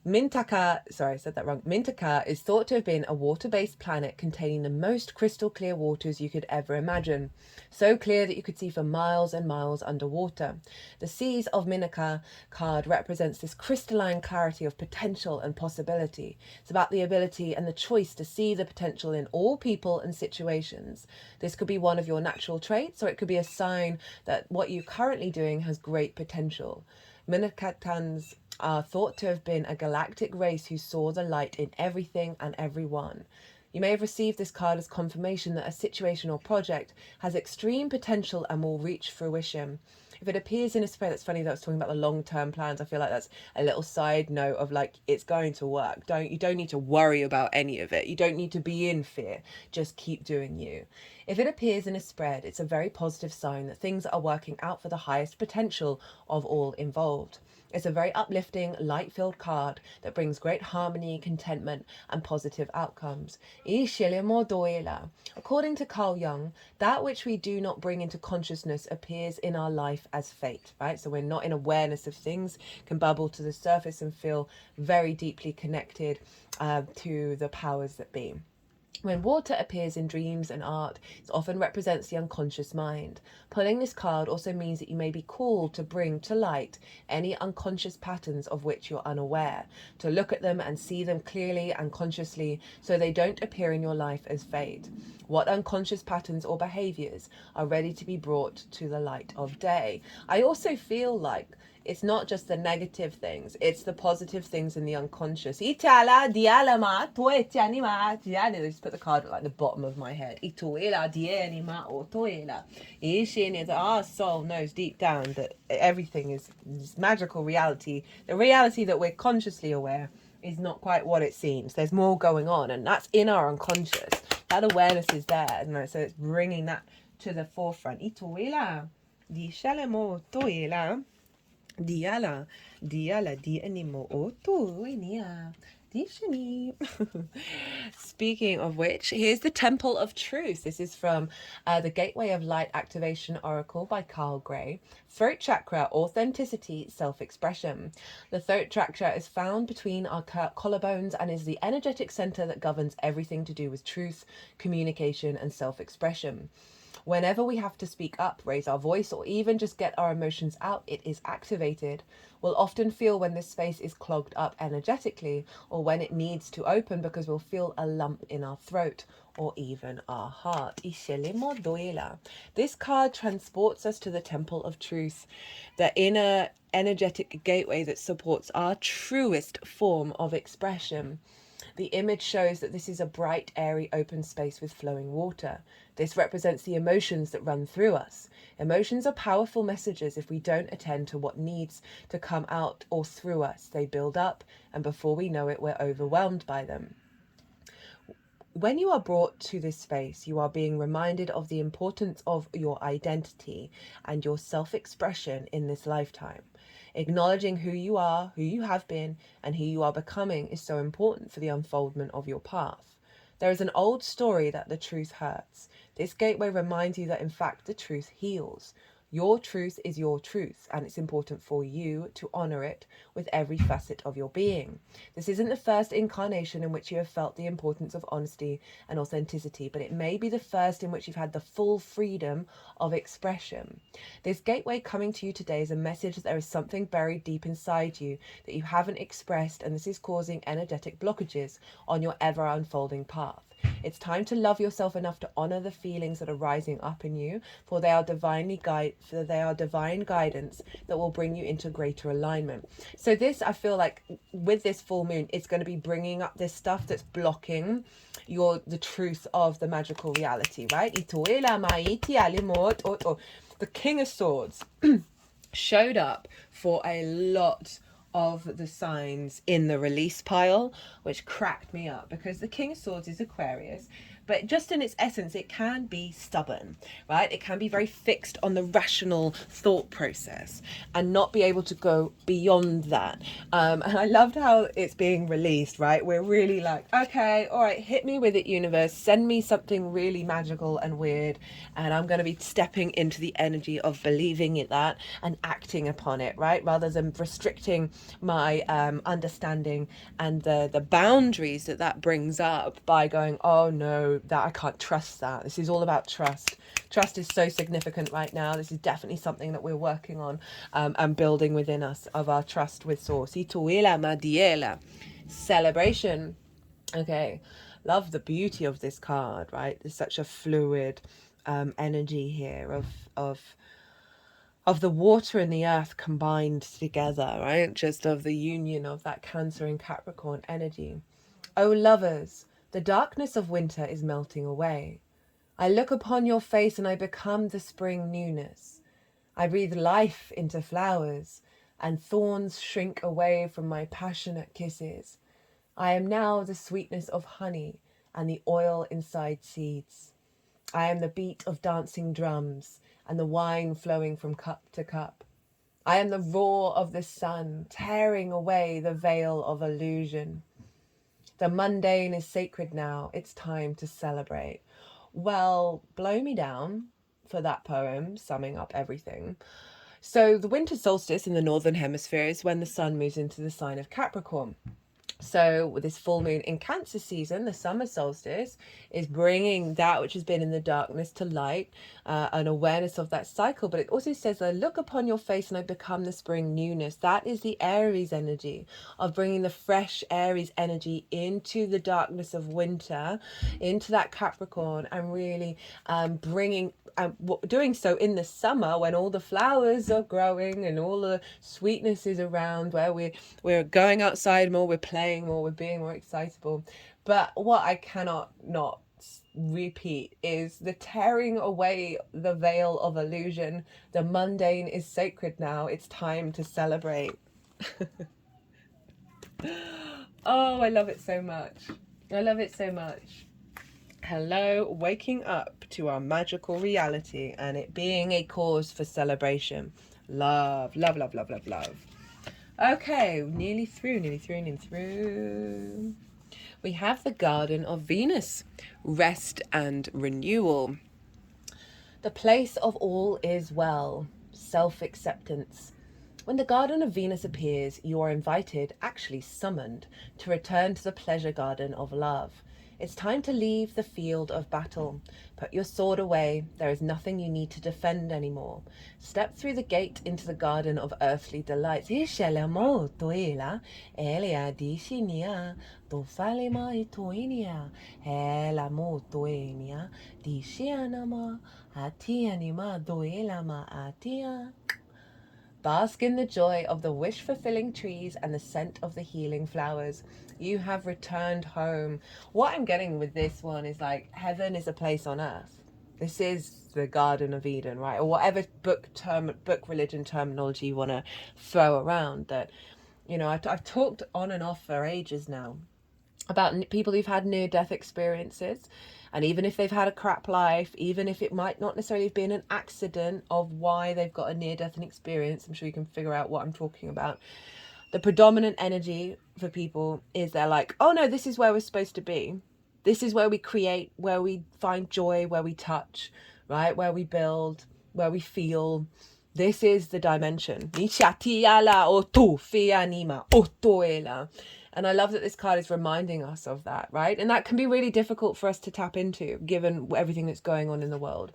Mintaka, sorry, I said that wrong. Mintaka is thought to have been a water-based planet containing the most crystal clear waters you could ever imagine. So clear that you could see for miles and miles underwater. The Seas of Minika card represents this crystalline clarity of potential and possibility. It's about the ability and the choice to see the potential in all people and situations. This could be one of your natural traits, or it could be a sign that what you're currently doing has great potential. Minikatans are thought to have been a galactic race who saw the light in everything and everyone. You may have received this card as confirmation that a situation or project has extreme potential and will reach fruition. If it appears in a spread, that's funny that I was talking about the long-term plans. I feel like that's a little side note of like, it's going to work. You don't need to worry about any of it. You don't need to be in fear. Just keep doing you. If it appears in a spread, it's a very positive sign that things are working out for the highest potential of all involved. It's a very uplifting, light-filled card that brings great harmony, contentment, and positive outcomes. According to Carl Jung, that which we do not bring into consciousness appears in our life as fate, right? So we're not in awareness of things, can bubble to the surface and feel very deeply connected to the powers that be. When water appears in dreams and art, it often represents the unconscious mind. Pulling this card also means that you may be called to bring to light any unconscious patterns of which you're unaware, to look at them and see them clearly and consciously so they don't appear in your life as fate. What unconscious patterns or behaviors are ready to be brought to the light of day? I also feel like it's not just the negative things, it's the positive things in the unconscious. They just put the card at like the bottom of my head. Our soul knows deep down that everything is this magical reality. The reality that we're consciously aware is not quite what it seems. There's more going on, and that's in our unconscious. That awareness is there, so it's bringing that to the forefront. Speaking of which, here's the Temple of Truth. This is from the Gateway of Light Activation Oracle by Carl Gray. Throat chakra, authenticity, self-expression. The throat chakra is found between our collarbones and is the energetic center that governs everything to do with truth, communication, and self-expression. Whenever we have to speak up, raise our voice, or even just get our emotions out, it is activated. We'll often feel when this space is clogged up energetically, or when it needs to open because we'll feel a lump in our throat or even our heart. This card transports us to the Temple of Truth, the inner energetic gateway that supports our truest form of expression. The image shows that this is a bright, airy, open space with flowing water. This represents the emotions that run through us. Emotions are powerful messages if we don't attend to what needs to come out or through us. They build up, and before we know it, we're overwhelmed by them. When you are brought to this space, you are being reminded of the importance of your identity and your self-expression in this lifetime. Acknowledging who you are, who you have been, and who you are becoming is so important for the unfoldment of your path. There is an old story that the truth hurts. This gateway reminds you that in fact the truth heals. Your truth is your truth, and it's important for you to honor it with every facet of your being. This isn't the first incarnation in which you have felt the importance of honesty and authenticity, but it may be the first in which you've had the full freedom of expression. This gateway coming to you today is a message that there is something buried deep inside you that you haven't expressed, and this is causing energetic blockages on your ever unfolding path. It's time to love yourself enough to honor the feelings that are rising up in you, for they are divine guidance that will bring you into greater alignment. So this, I feel like with this full moon, it's going to be bringing up this stuff that's blocking the truth of the magical reality, right? The King of Swords showed up for a lot of the signs in the release pile, which cracked me up because the King of Swords is Aquarius, but just in its essence, it can be stubborn, right? It can be very fixed on the rational thought process and not be able to go beyond that. And I loved how it's being released, right? We're really like, okay, all right, hit me with it, universe. Send me something really magical and weird. And I'm going to be stepping into the energy of believing in that and acting upon it, right? Rather than restricting my understanding and the boundaries that brings up by going, oh no, that I can't trust that. This is all about trust. Trust is so significant right now. This is definitely something that we're working on and building within us of our trust with Source. Celebration. Okay. Love the beauty of this card, right? There's such a fluid energy here of the water and the earth combined together, right? Just of the union of that Cancer and Capricorn energy. Oh, lovers, the darkness of winter is melting away. I look upon your face and I become the spring newness. I breathe life into flowers, and thorns shrink away from my passionate kisses. I am now the sweetness of honey and the oil inside seeds. I am the beat of dancing drums and the wine flowing from cup to cup. I am the roar of the sun tearing away the veil of illusion. The mundane is sacred now. It's time to celebrate. Well, blow me down for that poem, summing up everything. So the winter solstice in the northern hemisphere is when the sun moves into the sign of Capricorn. So with this full moon in Cancer season, the summer solstice is bringing that which has been in the darkness to light, an awareness of that cycle. But it also says, I look upon your face and I become the spring newness. That is the Aries energy of bringing the fresh Aries energy into the darkness of winter, into that Capricorn, and really bringing doing so in the summer when all the flowers are growing and all the sweetness is around, where we're going outside more, we're playing more, we're being more excitable. But what I cannot not repeat is the tearing away the veil of illusion. The mundane is sacred now. It's time to celebrate. Oh, I love it so much. I love it so much. Hello, waking up to our magical reality and it being a cause for celebration. Love, love, love, love, love, love. Okay, nearly through. We have the Garden of Venus, rest and renewal. The place of all is well, self-acceptance. When the Garden of Venus appears, you are invited, actually summoned, to return to the pleasure garden of love. It's time to leave the field of battle. Put your sword away. There is nothing you need to defend anymore. Step through the gate into the garden of earthly delights. Bask in the joy of the wish-fulfilling trees and the scent of the healing flowers. You have returned home. What I'm getting with this one is like, heaven is a place on earth. This is the Garden of Eden, right? Or whatever book religion terminology you want to throw around. That, you know, I've talked on and off for ages now about people who've had near-death experiences. And even if they've had a crap life, even if it might not necessarily have been an accident of why they've got a near-death experience, I'm sure you can figure out what I'm talking about. The predominant energy for people is they're like, oh no, this is where we're supposed to be. This is where we create, where we find joy, where we touch, right? Where we build, where we feel. This is the dimension. And I love that this card is reminding us of that, right? And that can be really difficult for us to tap into, given everything that's going on in the world.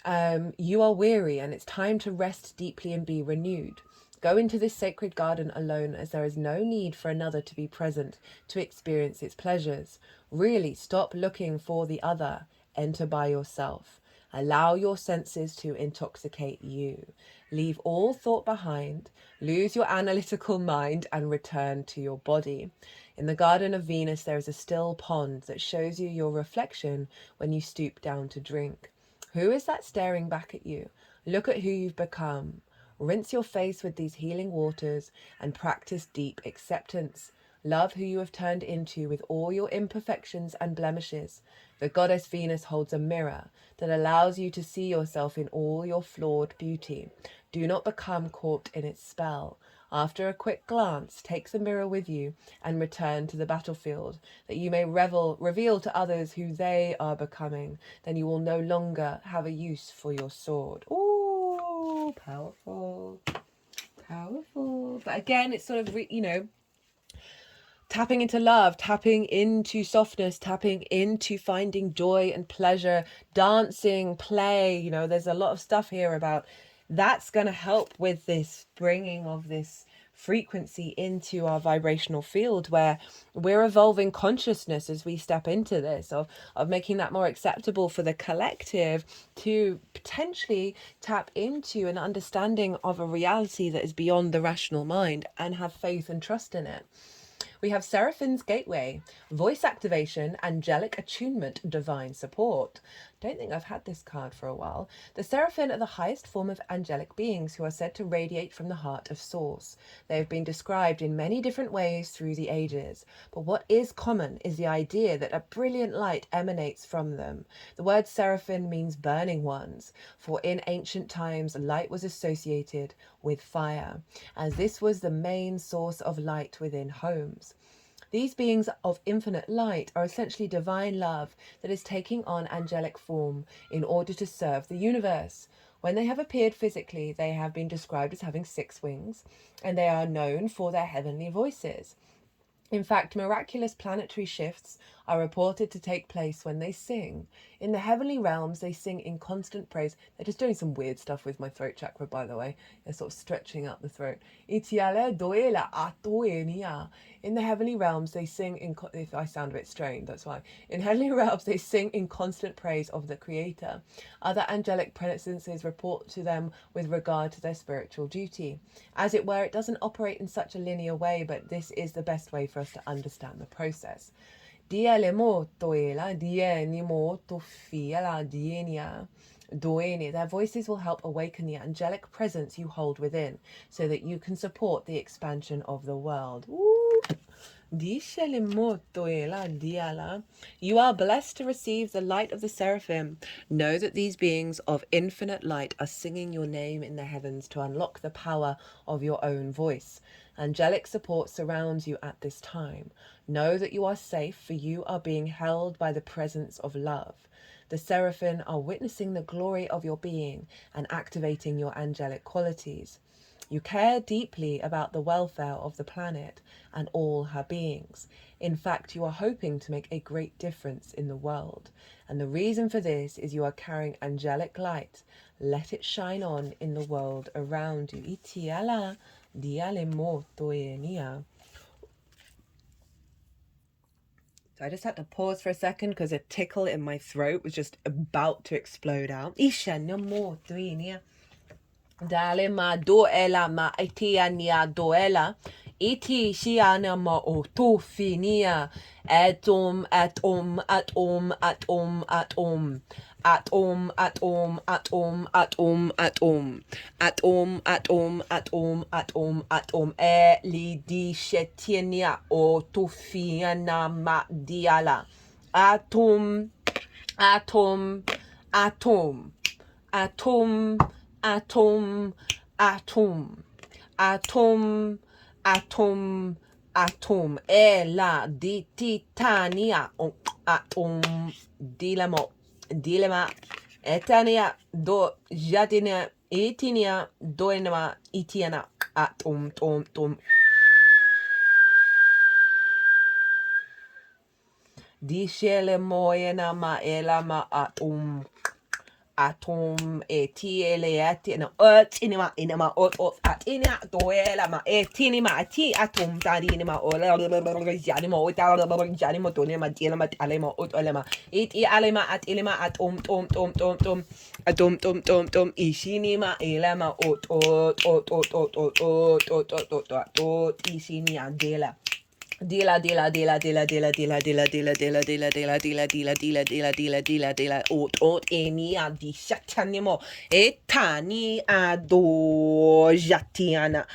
You are weary and it's time to rest deeply and be renewed. Go into this sacred garden alone, as there is no need for another to be present to experience its pleasures. Really, stop looking for the other. Enter by yourself. Allow your senses to intoxicate you. Leave all thought behind. Lose your analytical mind and return to your body. In the Garden of Venus, there is a still pond that shows you your reflection when you stoop down to drink. Who is that staring back at you? Look at who you've become. Rinse your face with these healing waters and practice deep acceptance. Love who you have turned into with all your imperfections and blemishes. The goddess Venus holds a mirror that allows you to see yourself in all your flawed beauty. Do not become caught in its spell. After a quick glance, take the mirror with you and return to the battlefield, that you may reveal to others who they are becoming. Then you will no longer have a use for your sword. Ooh, powerful. Powerful. But again, it's sort of, tapping into love, tapping into softness, tapping into finding joy and pleasure, dancing, play. There's a lot of stuff here about that's going to help with this bringing of this frequency into our vibrational field, where we're evolving consciousness as we step into this, of making that more acceptable for the collective to potentially tap into an understanding of a reality that is beyond the rational mind and have faith and trust in it. We have Seraphine's Gateway, voice activation, angelic attunement, divine support. Don't think I've had this card for a while. The Seraphim are the highest form of angelic beings who are said to radiate from the heart of Source. They have been described in many different ways through the ages, but what is common is the idea that a brilliant light emanates from them. The word Seraphim means burning ones, for in ancient times light was associated with fire, as this was the main source of light within homes. These beings of infinite light are essentially divine love that is taking on angelic form in order to serve the universe. When they have appeared physically, they have been described as having 6 wings, and they are known for their heavenly voices. In fact, miraculous planetary shifts are reported to take place when they sing. In the heavenly realms, they sing in constant praise. They're just doing some weird stuff with my throat chakra, by the way. They're sort of stretching out the throat. In the heavenly realms, they sing in... If I sound a bit strained, that's why. In heavenly realms, they sing in constant praise of the Creator. Other angelic presences report to them with regard to their spiritual duty. As it were, it doesn't operate in such a linear way, but this is the best way for us to understand the process. Their voices will help awaken the angelic presence you hold within, so that you can support the expansion of the world. You are blessed to receive the light of the seraphim. Know that these beings of infinite light are singing your name in the heavens to unlock the power of your own voice. Angelic support surrounds you at this time. Know that you are safe, for you are being held by the presence of love. The seraphim are witnessing the glory of your being and activating your angelic qualities. You care deeply about the welfare of the planet and all her beings. In fact, you are hoping to make a great difference in the world. And the reason for this is you are carrying angelic light. Let it shine on in the world around you. So I just had to pause for a second because a tickle in my throat was just about to explode out. Dale ma doela ma itia nia doela. Iti shiana ma o to finia. Atom, atom, atom, atom, atom. Atom, atom, atom, atom, atom. Atom, atom, atom, atom, atom. E li di shetinia o to fiana ma diala. Atom, atom, atom. Atom, atom, atom, atom, atom, atom. La di titania atom dilema etania do jadinia etinia doenema itiana atom tom tom. Dishele moyena ma ela ma atom. atom etiele atina inima inima ot at inia doela ma etinima ati atom dadinima ola janimo janimo donima dilema alema ot olema iti alema at ilema at tom ishinima elema ot ishinia dela Dila dila dila dila dila dila dila dila dila dila dila dila dila dila dila dila dila dila ot eni adi shatanimo etani ado jatiana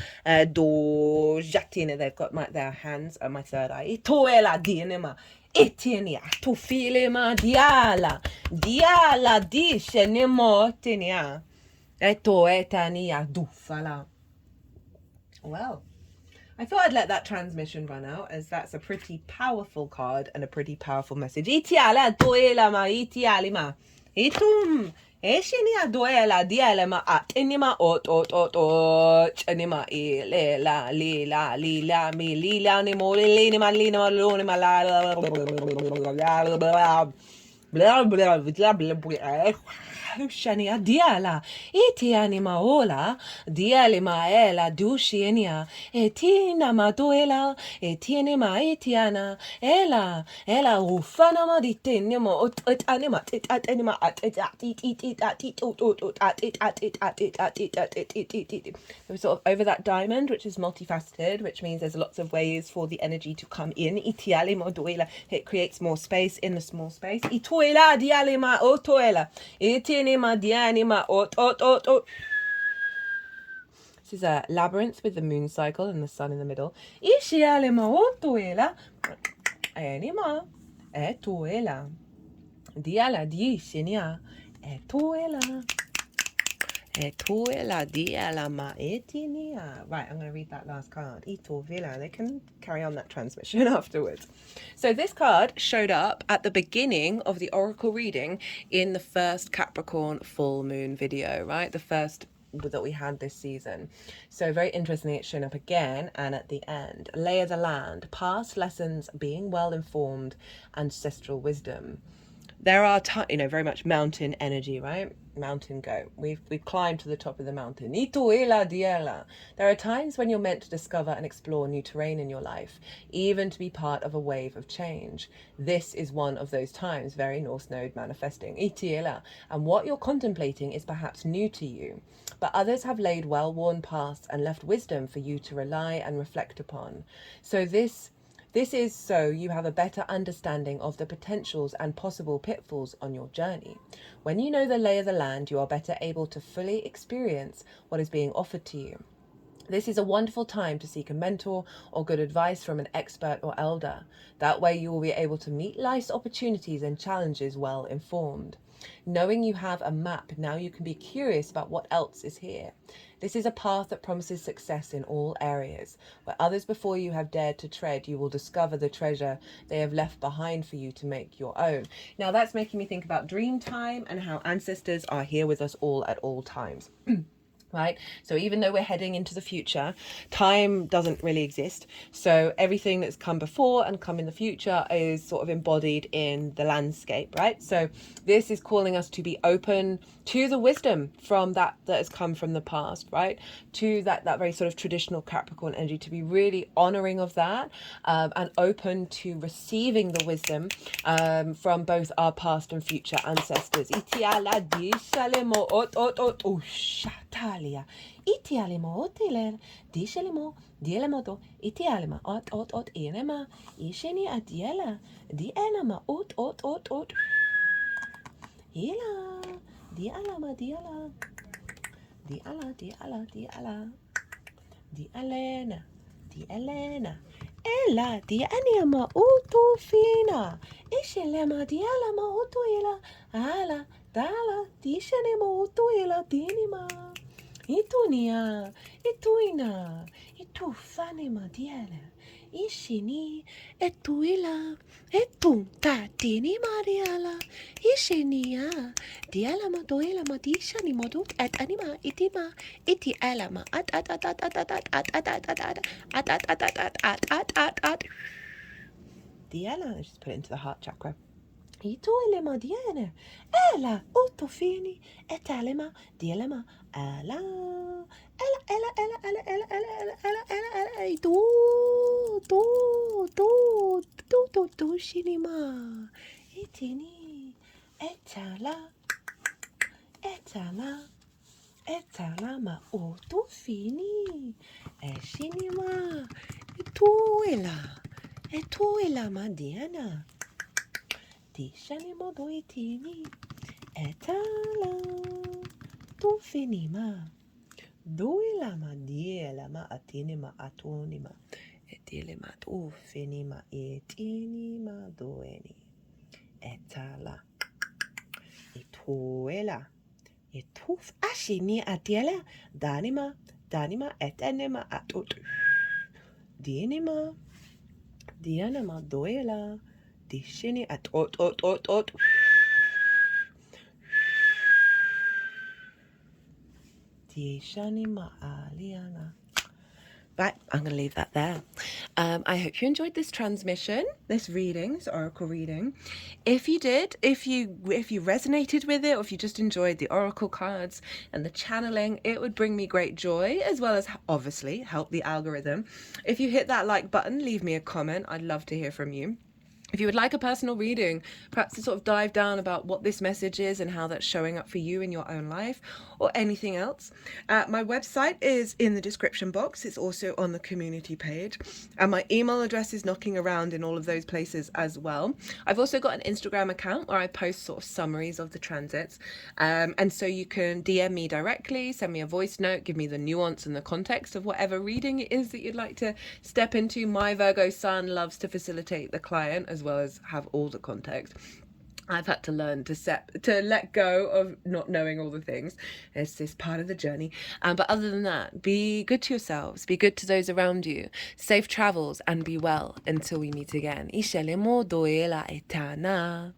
do jatina. They've got their hands on my third eye. Itoela dinema etinia to filema diala di shenimo tinia eto etania dufala. Well, I thought I'd let that transmission run out, as that's a pretty powerful card and a pretty powerful message. Itiala doela ma itiali ma itum eshinia doela diala ma at inima ot anima e le la mi li la ni mo le ni ma lo ni ma la blah blah Shania diala iti anima ola diali maela dushienia etina maduela etini maitiana ela ufana maditenimo ut anima at anima we're sort of over that diamond, which is multifaceted, which means there's lots of ways for the energy to come in. Itiali moduela, it creates more space in the small space. Ituela dialima otoela etini Dianima ot. This is a labyrinth with the moon cycle and the sun in the middle. Ishialima otoela anima etoela diala di shinia etoela diala ma etinia. Right, I'm going to read that last card. Ito villa. They can carry on that transmission afterwards. So this card showed up at the beginning of the oracle reading in the first Capricorn full moon video, right? The first that we had this season. So very interestingly, it's shown up again and at the end. Lay of the land, past lessons, being well informed, ancestral wisdom. There are very much mountain energy, right? Mountain go. We've climbed to the top of the mountain. There are times when you're meant to discover and explore new terrain in your life, even to be part of a wave of change. This is one of those times, very North Node manifesting. And what you're contemplating is perhaps new to you, but others have laid well-worn paths and left wisdom for you to rely and reflect upon. So this is so you have a better understanding of the potentials and possible pitfalls on your journey. When you know the lay of the land, you are better able to fully experience what is being offered to you. This is a wonderful time to seek a mentor or good advice from an expert or elder. That way you will be able to meet life's opportunities and challenges well informed. Knowing you have a map, now you can be curious about what else is here. This is a path that promises success in all areas. Where others before you have dared to tread, you will discover the treasure they have left behind for you to make your own. Now that's making me think about dream time and how ancestors are here with us all at all times. Right? So even though we're heading into the future, time doesn't really exist. So everything that's come before and come in the future is sort of embodied in the landscape, right? So this is calling us to be open to the wisdom from that has come from the past, right? To that very sort of traditional Capricorn energy, to be really honoring of that and open to receiving the wisdom from both our past and future ancestors. Itialimo otiler dishelimo dielemodo itialima ot enema isheni adiela di enema ot ila di alama di alena ela di anima utufina ishelema di alama utuila ala dala di shenema utuila dinima Itunia, ituina, itufane madiela, ishini, etuila, etuntatini mariala, ishinia, diala madoela madisha ni modut at anima itima, iti alama at Diala, let's just put it into the heart chakra. يتولما ديانا ألا أطفيني أتعلم ديالما ألا ألا ألا ألا ألا ألا ألا ألا ألا ألا تو تو تو تو تو تو شينيما إتيني أتعلا أتعلا أتعلا ما أطفيني أشينيما تويلا ما ديانا تيشاني ما دويتيني أتالا توفيني ما دويلا ما ديلا ما أتيني ما أتوني ما أتيلي ما توفيني ما إتيني ما دويني أتالا إتويلا إتوف أشيني أتيلا داني ما أتني ما أتوت ديني ما ديانا ما دويلا ديشيني أت ديشاني ما آليانا. Right, I'm going to leave that there. I hope you enjoyed this transmission, this reading, this oracle reading. If you did, if you resonated with it, or if you just enjoyed the oracle cards and the channeling, it would bring me great joy, as well as obviously help the algorithm. If you hit that like button, leave me a comment. I'd love to hear from you. If you would like a personal reading, perhaps to sort of dive down about what this message is and how that's showing up for you in your own life or anything else, my website is in the description box. It's also on the community page, and my email address is knocking around in all of those places as well. I've also got an Instagram account where I post sort of summaries of the transits, and so you can DM me directly, send me a voice note, give me the nuance and the context of whatever reading it is that you'd like to step into. My Virgo sun loves to facilitate the client as well as have all the context. I've had to learn to let go of not knowing all the things. It's this part of the journey. But other than that, be good to yourselves, be good to those around you. Safe travels and be well until we meet again. Ishelemo doela etana.